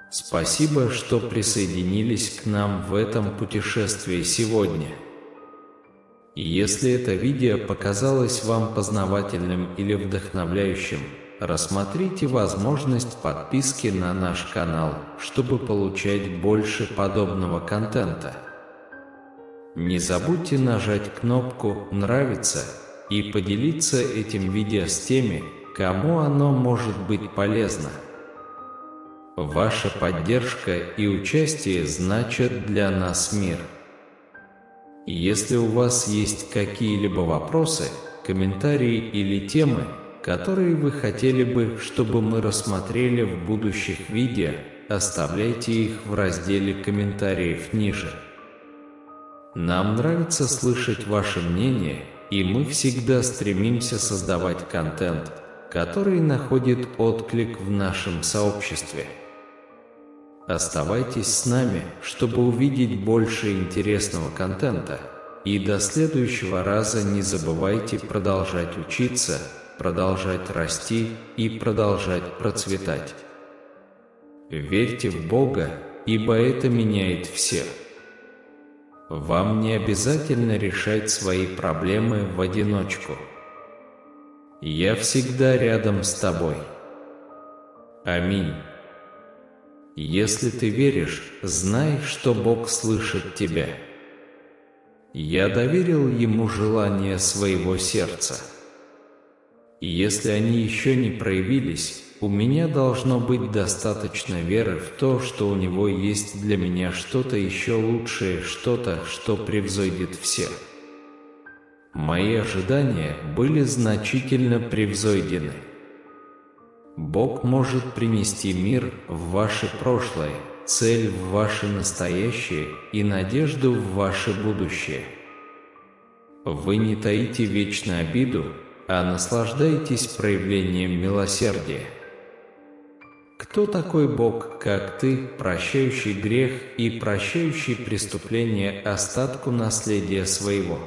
Спасибо, что присоединились к нам в этом путешествии сегодня. Если это видео показалось вам познавательным или вдохновляющим, рассмотрите возможность подписки на наш канал, чтобы получать больше подобного контента. Не забудьте нажать кнопку «Нравится» и поделиться этим видео с теми, кому оно может быть полезно. Ваша поддержка и участие значат для нас мир. Если у вас есть какие-либо вопросы, комментарии или темы, которые вы хотели бы, чтобы мы рассмотрели в будущих видео, оставляйте их в разделе комментариев ниже. Нам нравится слышать ваше мнение, и мы всегда стремимся создавать контент, который находит отклик в нашем сообществе. Оставайтесь с нами, чтобы увидеть больше интересного контента, и до следующего раза не забывайте продолжать учиться, продолжать расти и продолжать процветать. Верьте в Бога, ибо это меняет всех. Вам не обязательно решать свои проблемы в одиночку. Я всегда рядом с тобой. Аминь. Если ты веришь, знай, что Бог слышит тебя. Я доверил Ему желания своего сердца. И если они еще не проявились, у меня должно быть достаточно веры в то, что у Него есть для меня что-то еще лучшее, что-то, что превзойдет всех. Мои ожидания были значительно превзойдены. Бог может принести мир в ваше прошлое, цель в ваше настоящее и надежду в ваше будущее. Вы не таите вечную обиду, а наслаждаетесь проявлением милосердия. Кто такой Бог, как ты, прощающий грех и прощающий преступления остатку наследия своего?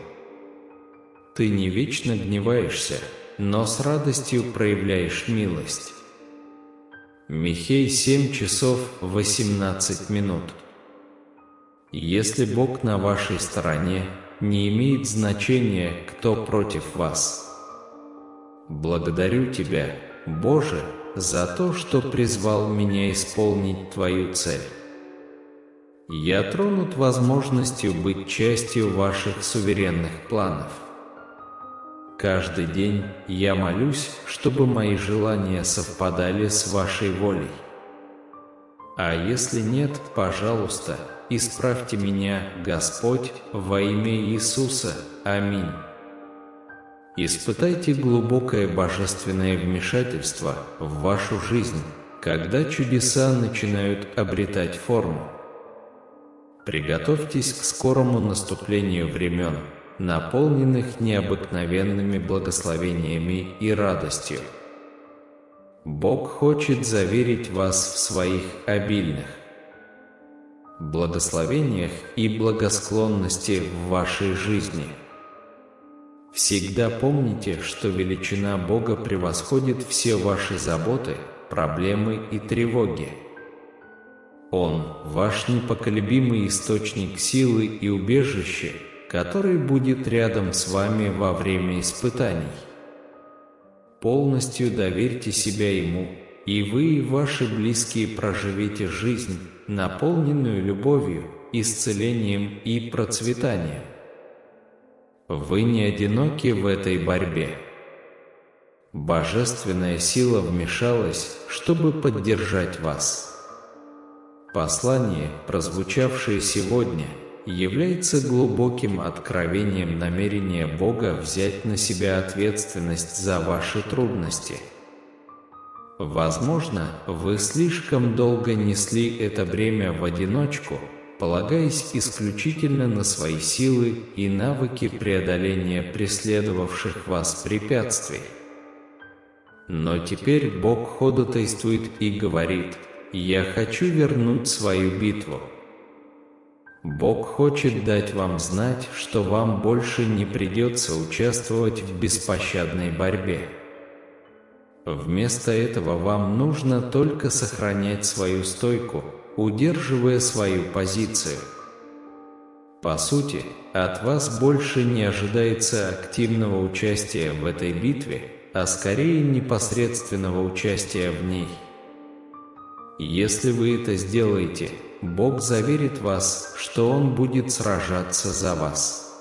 Ты не вечно гневаешься, но с радостью проявляешь милость. Михей 7 часов 18 минут. Если Бог на вашей стороне, не имеет значения, кто против вас. Благодарю Тебя, Боже, за то, что призвал меня исполнить Твою цель. Я тронут возможностью быть частью ваших суверенных планов. Каждый день я молюсь, чтобы мои желания совпадали с вашей волей. А если нет, пожалуйста, исправьте меня, Господь, во имя Иисуса. Аминь. Испытайте глубокое божественное вмешательство в вашу жизнь, когда чудеса начинают обретать форму. Приготовьтесь к скорому наступлению времен, наполненных необыкновенными благословениями и радостью. Бог хочет заверить вас в своих обильных благословениях и благосклонности в вашей жизни. Всегда помните, что величина Бога превосходит все ваши заботы, проблемы и тревоги. Он – ваш непоколебимый источник силы и убежище, который будет рядом с вами во время испытаний. Полностью доверьте себя Ему, и вы и ваши близкие проживете жизнь, наполненную любовью, исцелением и процветанием. Вы не одиноки в этой борьбе. Божественная сила вмешалась, чтобы поддержать вас. Послание, прозвучавшее сегодня, является глубоким откровением намерения Бога взять на себя ответственность за ваши трудности. Возможно, вы слишком долго несли это бремя в одиночку, полагаясь исключительно на свои силы и навыки преодоления преследовавших вас препятствий. Но теперь Бог ходатайствует и говорит: «Я хочу вернуть свою битву». Бог хочет дать вам знать, что вам больше не придется участвовать в беспощадной борьбе. Вместо этого вам нужно только сохранять свою стойку, удерживая свою позицию. По сути, от вас больше не ожидается активного участия в этой битве, а скорее непосредственного участия в ней. Если вы это сделаете, Бог заверит вас, что Он будет сражаться за вас.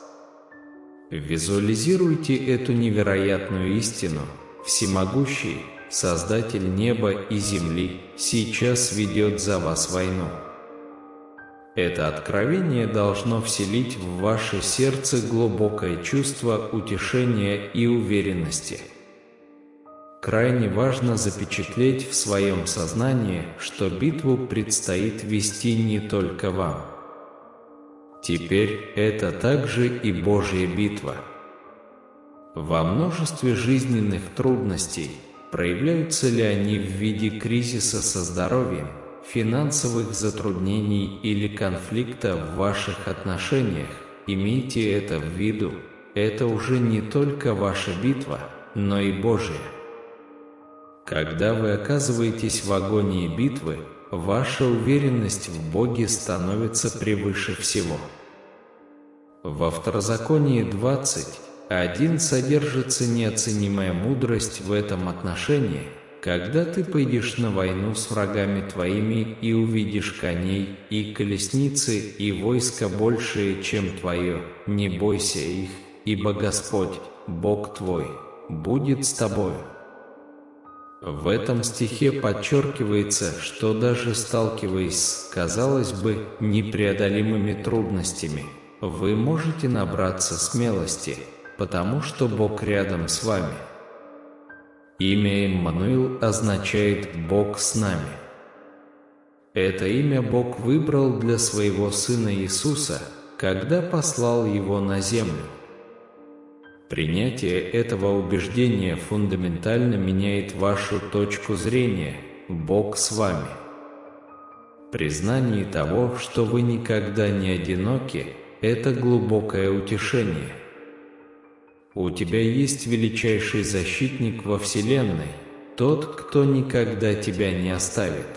Визуализируйте эту невероятную истину. Всемогущий, Создатель неба и земли, сейчас ведет за вас войну. Это откровение должно вселить в ваше сердце глубокое чувство утешения и уверенности. Крайне важно запечатлеть в своем сознании, что битву предстоит вести не только вам. Теперь это также и Божья битва. Во множестве жизненных трудностей, проявляются ли они в виде кризиса со здоровьем, финансовых затруднений или конфликта в ваших отношениях, имейте это в виду, это уже не только ваша битва, но и Божья. Когда вы оказываетесь в агонии битвы, ваша уверенность в Боге становится превыше всего. Во Второзаконии 20:1 содержится неоценимая мудрость в этом отношении. Когда ты пойдешь на войну с врагами твоими и увидишь коней, и колесницы, и войско большее, чем твое, не бойся их, ибо Господь, Бог твой, будет с тобою. В этом стихе подчеркивается, что даже сталкиваясь с, казалось бы, непреодолимыми трудностями, вы можете набраться смелости, потому что Бог рядом с вами. Имя Иммануил означает «Бог с нами». Это имя Бог выбрал для своего Сына Иисуса, когда послал Его на землю. Принятие этого убеждения фундаментально меняет вашу точку зрения «Бог с вами». Признание того, что вы никогда не одиноки, это глубокое утешение. У тебя есть величайший защитник во Вселенной, тот, кто никогда тебя не оставит.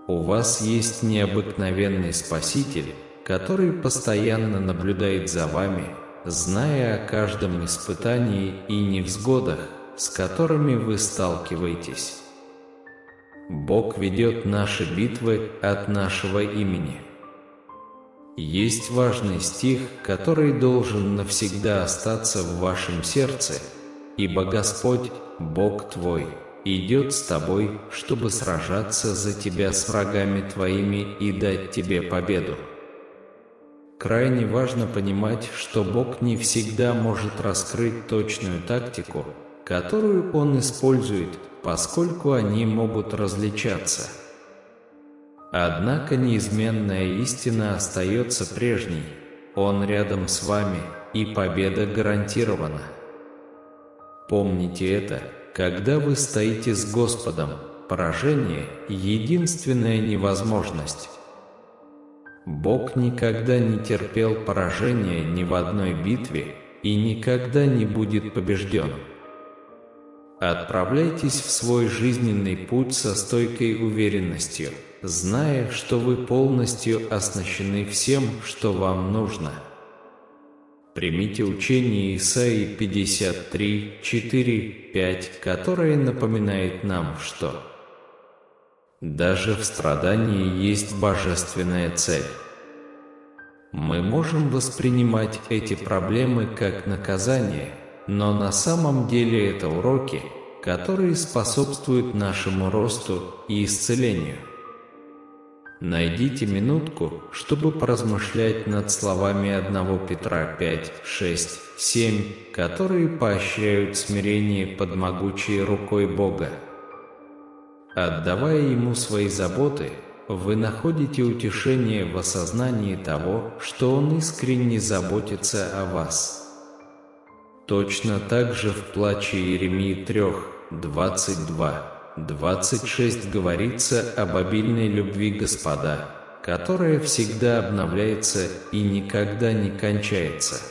У вас есть необыкновенный Спаситель, который постоянно наблюдает за вами, зная о каждом испытании и невзгодах, с которыми вы сталкиваетесь. Бог ведет наши битвы от нашего имени. Есть важный стих, который должен навсегда остаться в вашем сердце, ибо Господь, Бог твой, идет с тобой, чтобы сражаться за тебя с врагами твоими и дать тебе победу. Крайне важно понимать, что Бог не всегда может раскрыть точную тактику, которую Он использует, поскольку они могут различаться. Однако неизменная истина остается прежней. Он рядом с вами, и победа гарантирована. Помните это, когда вы стоите с Господом, поражение – единственная невозможность. Бог никогда не терпел поражения ни в одной битве и никогда не будет побежден. Отправляйтесь в свой жизненный путь со стойкой уверенностью, зная, что вы полностью оснащены всем, что вам нужно. Примите учение Исаии 53, 4, 5, которое напоминает нам, что даже в страдании есть божественная цель. Мы можем воспринимать эти проблемы как наказание, но на самом деле это уроки, которые способствуют нашему росту и исцелению. Найдите минутку, чтобы поразмышлять над словами 1 Петра 5, 6, 7, которые поощряют смирение под могучей рукой Бога. Отдавая Ему свои заботы, вы находите утешение в осознании того, что Он искренне заботится о вас. Точно так же в плаче Иеремии 3, 22, 26 говорится об обильной любви Господа, которая всегда обновляется и никогда не кончается.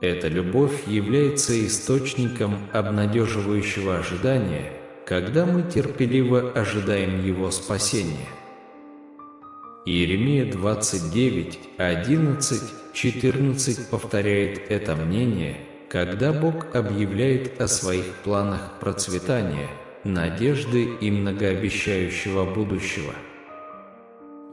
Эта любовь является источником обнадеживающего ожидания, когда мы терпеливо ожидаем Его спасения. Иеремия 29, 11, 14 повторяет это мнение, когда Бог объявляет о своих планах процветания, надежды и многообещающего будущего.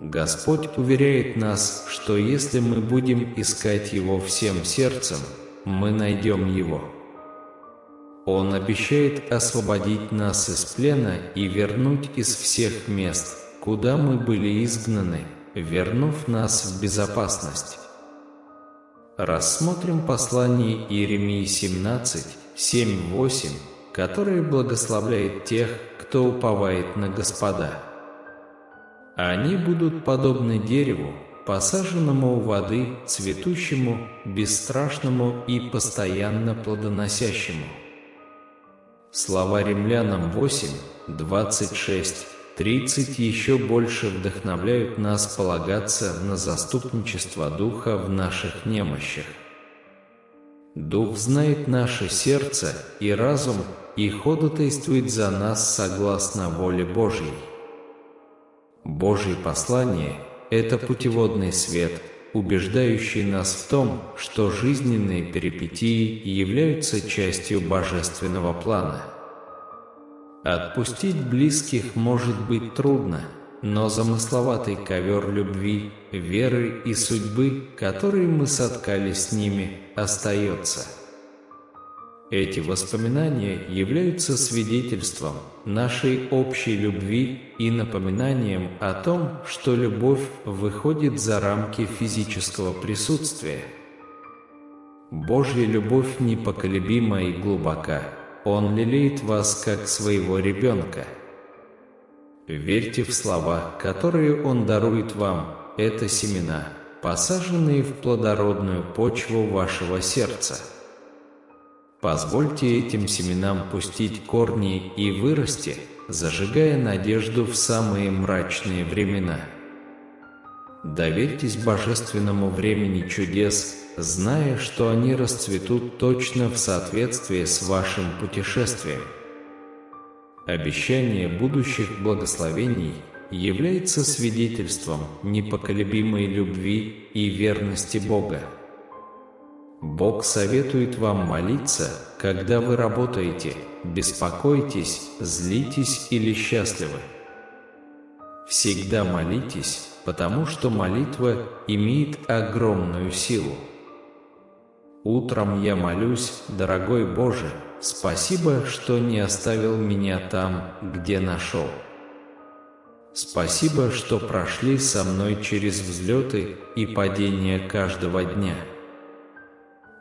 Господь уверяет нас, что если мы будем искать Его всем сердцем, мы найдем Его. Он обещает освободить нас из плена и вернуть из всех мест, куда мы были изгнаны, вернув нас в безопасность. Рассмотрим послание Иеремии 17, 7-8, которое благословляет тех, кто уповает на Господа. Они будут подобны дереву, посаженному у воды, цветущему, бесстрашному и постоянно плодоносящему. Слова Римлянам 8, 26, 30 еще больше вдохновляют нас полагаться на заступничество Духа в наших немощах. Дух знает наше сердце и разум и ходатайствует за нас согласно воле Божьей. Божье послание – это путеводный свет, убеждающий нас в том, что жизненные перипетии являются частью божественного плана. Отпустить близких может быть трудно, но замысловатый ковер любви, веры и судьбы, который мы соткали с ними, остается. Эти воспоминания являются свидетельством нашей общей любви и напоминанием о том, что любовь выходит за рамки физического присутствия. Божья любовь непоколебима и глубока. Он лелеет вас как своего ребенка. Верьте в слова, которые Он дарует вам. Это семена, посаженные в плодородную почву вашего сердца. Позвольте этим семенам пустить корни и вырасти, зажигая надежду в самые мрачные времена. Доверьтесь божественному времени чудес, зная, что они расцветут точно в соответствии с вашим путешествием. Обещание будущих благословений является свидетельством непоколебимой любви и верности Бога. Бог советует вам молиться, когда вы работаете, беспокойтесь, злитесь или счастливы. Всегда молитесь, потому что молитва имеет огромную силу. Утром я молюсь, дорогой Боже, спасибо, что не оставил меня там, где нашел. Спасибо, что прошли со мной через взлеты и падения каждого дня.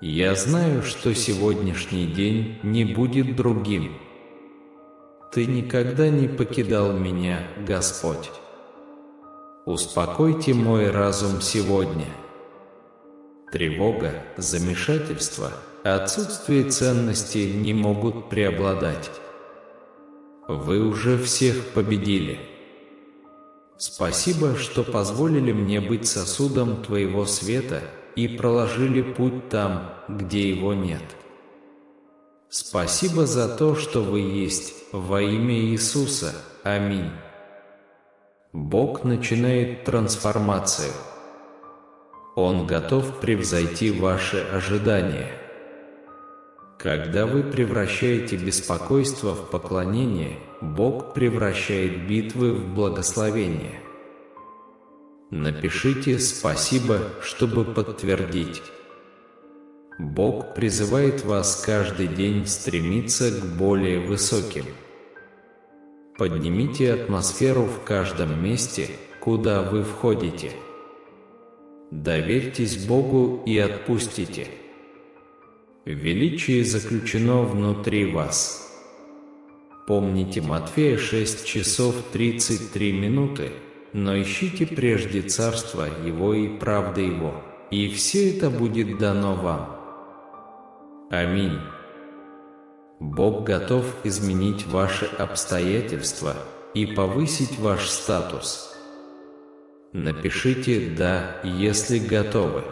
Я знаю, что сегодняшний день не будет другим. Ты никогда не покидал меня, Господь. Успокойте мой разум сегодня. Тревога, замешательство, отсутствие ценности не могут преобладать. Вы уже всех победили. Спасибо, что позволили мне быть сосудом Твоего света и проложили путь там, где его нет. Спасибо за то, что Вы есть, во имя Иисуса. Аминь. Бог начинает трансформацию. Он готов превзойти ваши ожидания. Когда вы превращаете беспокойство в поклонение, Бог превращает битвы в благословение. Напишите «Спасибо», чтобы подтвердить. Бог призывает вас каждый день стремиться к более высоким. Поднимите атмосферу в каждом месте, куда вы входите. Доверьтесь Богу и отпустите. Величие заключено внутри вас. Помните Матфея 6 часов 33 минуты, но ищите прежде Царство Его и правды Его, и все это будет дано вам. Аминь. Бог готов изменить ваши обстоятельства и повысить ваш статус. Напишите «Да», если готовы.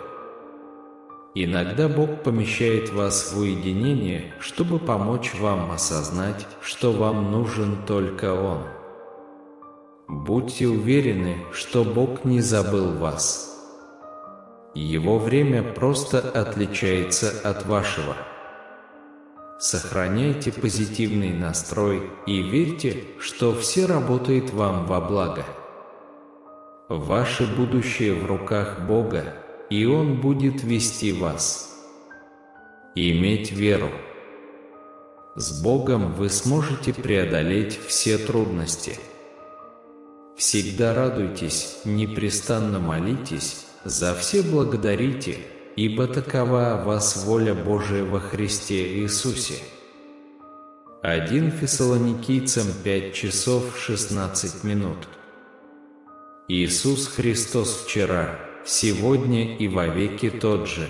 Иногда Бог помещает вас в уединение, чтобы помочь вам осознать, что вам нужен только Он. Будьте уверены, что Бог не забыл вас. Его время просто отличается от вашего. Сохраняйте позитивный настрой и верьте, что все работает вам во благо. Ваше будущее в руках Бога, и Он будет вести вас. Иметь веру. С Богом вы сможете преодолеть все трудности. Всегда радуйтесь, непрестанно молитесь, за все благодарите, ибо такова о вас воля Божия во Христе Иисусе. 1 Фессалоникийцам 5 часов 16 минут. Иисус Христос вчера, сегодня и вовеки тот же.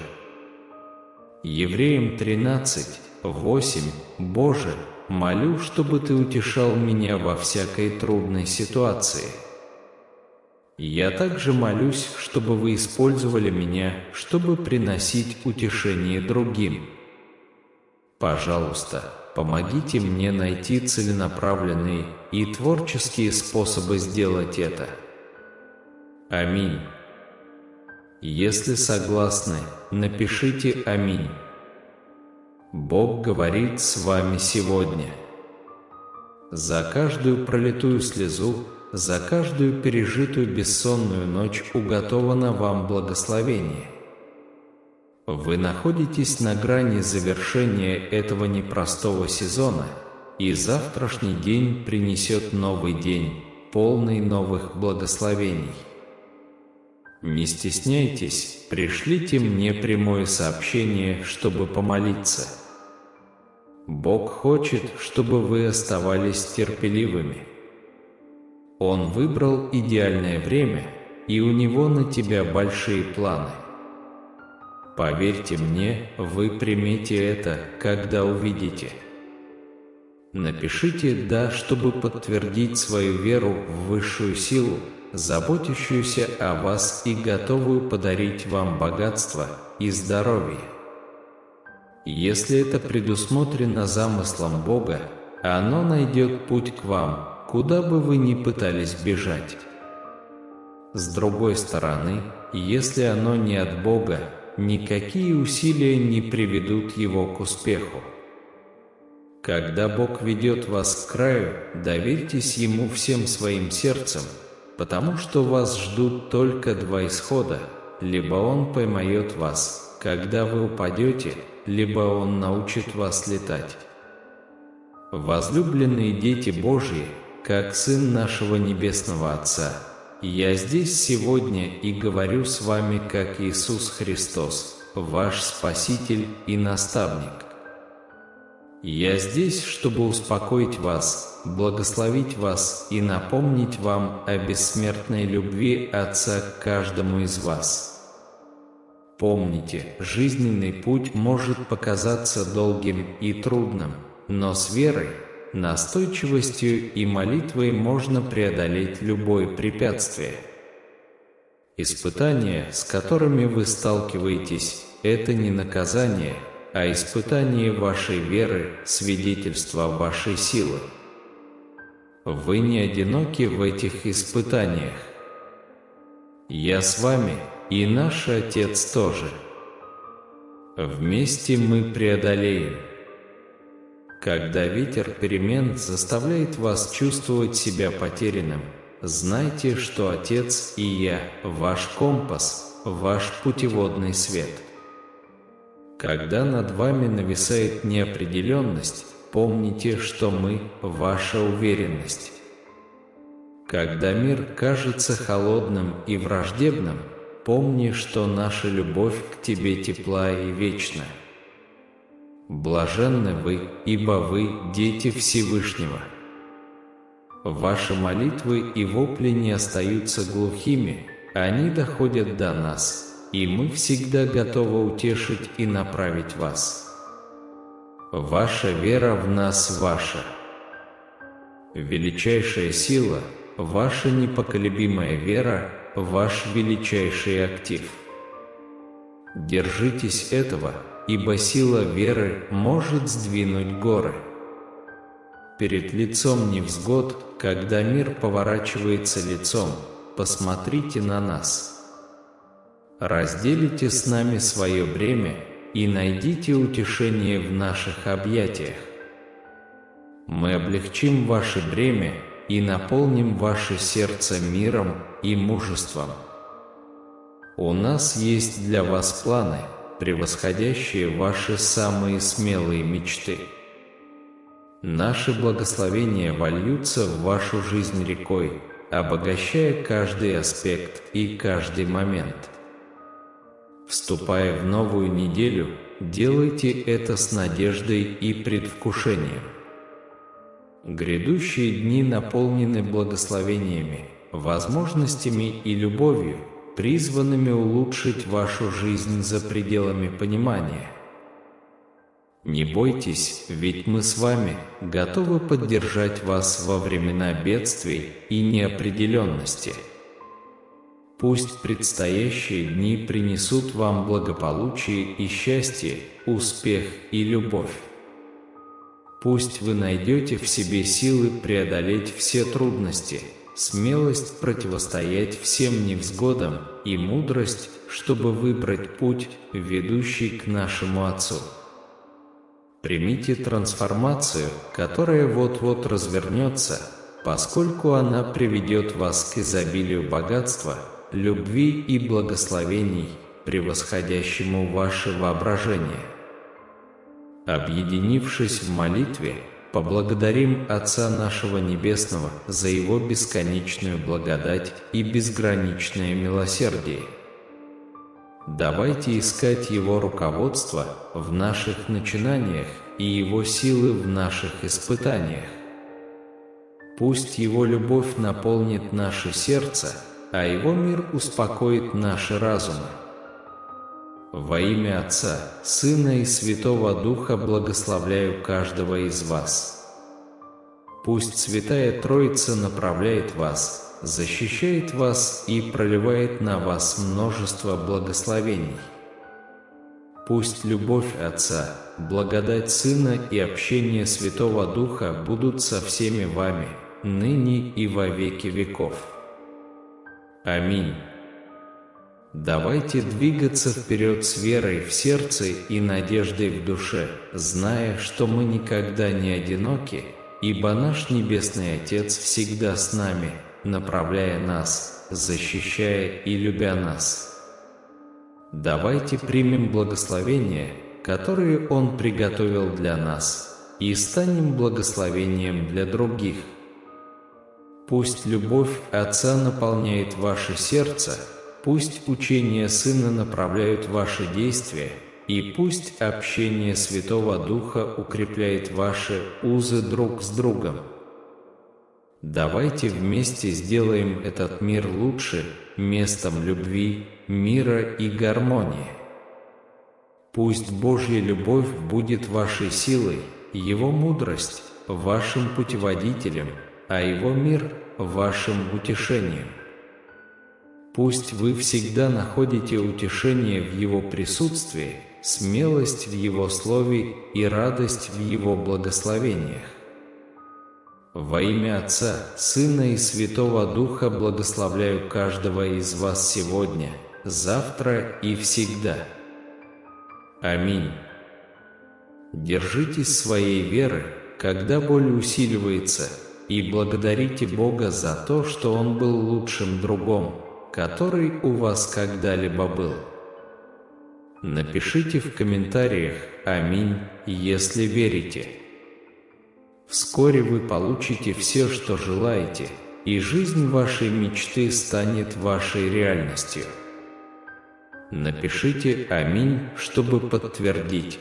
Евреям 13, 8. Боже, молю, чтобы Ты утешал меня во всякой трудной ситуации. Я также молюсь, чтобы Вы использовали меня, чтобы приносить утешение другим. Пожалуйста, помогите мне найти целенаправленные и творческие способы сделать это. Аминь. Если согласны, напишите «Аминь». Бог говорит с вами сегодня. За каждую пролитую слезу, за каждую пережитую бессонную ночь уготовано вам благословение. Вы находитесь на грани завершения этого непростого сезона, и завтрашний день принесет новый день, полный новых благословений. Не стесняйтесь, пришлите мне прямое сообщение, чтобы помолиться. Бог хочет, чтобы вы оставались терпеливыми. Он выбрал идеальное время, и у Него на тебя большие планы. Поверьте мне, вы примете это, когда увидите. Напишите «Да», чтобы подтвердить свою веру в высшую силу, заботящуюся о вас и готовую подарить вам богатство и здоровье. Если это предусмотрено замыслом Бога, оно найдет путь к вам, куда бы вы ни пытались бежать. С другой стороны, если оно не от Бога, никакие усилия не приведут его к успеху. Когда Бог ведет вас к краю, доверьтесь Ему всем своим сердцем, потому что вас ждут только два исхода: либо Он поймает вас, когда вы упадете, либо Он научит вас летать. Возлюбленные дети Божьи, как Сын нашего Небесного Отца, я здесь сегодня и говорю с вами как Иисус Христос, ваш Спаситель и Наставник. Я здесь, чтобы успокоить вас, благословить вас и напомнить вам о бессмертной любви Отца к каждому из вас. Помните, жизненный путь может показаться долгим и трудным, но с верой, настойчивостью и молитвой можно преодолеть любое препятствие. Испытания, с которыми вы сталкиваетесь, это не наказание, а испытание вашей веры, свидетельство вашей силы. Вы не одиноки в этих испытаниях. Я с вами, и наш Отец тоже. Вместе мы преодолеем. Когда ветер перемен заставляет вас чувствовать себя потерянным, знайте, что Отец и Я – ваш компас, ваш путеводный свет. Когда над вами нависает неопределенность, помните, что мы – ваша уверенность. Когда мир кажется холодным и враждебным, помни, что наша любовь к тебе тепла и вечна. Блаженны вы, ибо вы – дети Всевышнего. Ваши молитвы и вопли не остаются глухими, они доходят до нас, и мы всегда готовы утешить и направить вас. Ваша вера в нас ваша. Величайшая сила – ваша непоколебимая вера, ваш величайший актив. Держитесь этого, ибо сила веры может сдвинуть горы. Перед лицом невзгод, когда мир поворачивается лицом, посмотрите на нас. Разделите с нами свое бремя и найдите утешение в наших объятиях. Мы облегчим ваше бремя и наполним ваше сердце миром и мужеством. У нас есть для вас планы, превосходящие ваши самые смелые мечты. Наши благословения вольются в вашу жизнь рекой, обогащая каждый аспект и каждый момент. Вступая в новую неделю, делайте это с надеждой и предвкушением. Грядущие дни наполнены благословениями, возможностями и любовью, призванными улучшить вашу жизнь за пределами понимания. Не бойтесь, ведь мы с вами готовы поддержать вас во времена бедствий и неопределенности. Пусть предстоящие дни принесут вам благополучие и счастье, успех и любовь. Пусть вы найдете в себе силы преодолеть все трудности, смелость противостоять всем невзгодам и мудрость, чтобы выбрать путь, ведущий к нашему Отцу. Примите трансформацию, которая вот-вот развернется, поскольку она приведет вас к изобилию богатства, любви и благословений, превосходящему ваше воображение. Объединившись в молитве, поблагодарим Отца нашего Небесного за Его бесконечную благодать и безграничное милосердие. Давайте искать Его руководство в наших начинаниях и Его силы в наших испытаниях. Пусть Его любовь наполнит наше сердце, а Его мир успокоит наши разумы. Во имя Отца, Сына и Святого Духа благословляю каждого из вас. Пусть Святая Троица направляет вас, защищает вас и проливает на вас множество благословений. Пусть любовь Отца, благодать Сына и общение Святого Духа будут со всеми вами, ныне и во веки веков. Аминь. Давайте двигаться вперед с верой в сердце и надеждой в душе, зная, что мы никогда не одиноки, ибо наш Небесный Отец всегда с нами, направляя нас, защищая и любя нас. Давайте примем благословения, которые Он приготовил для нас, и станем благословением для других. Пусть любовь Отца наполняет ваше сердце, пусть учения Сына направляют ваши действия, и пусть общение Святого Духа укрепляет ваши узы друг с другом. Давайте вместе сделаем этот мир лучше, местом любви, мира и гармонии. Пусть Божья любовь будет вашей силой, Его мудрость, вашим путеводителем, а Его мир – вашим утешением. Пусть вы всегда находите утешение в Его присутствии, смелость в Его Слове и радость в Его благословениях. Во имя Отца, Сына и Святого Духа благословляю каждого из вас сегодня, завтра и всегда. Аминь. Держитесь своей веры, когда боль усиливается, и благодарите Бога за то, что Он был лучшим другом, который у вас когда-либо был. Напишите в комментариях «Аминь», если верите. Вскоре вы получите все, что желаете, и жизнь вашей мечты станет вашей реальностью. Напишите «Аминь», чтобы подтвердить.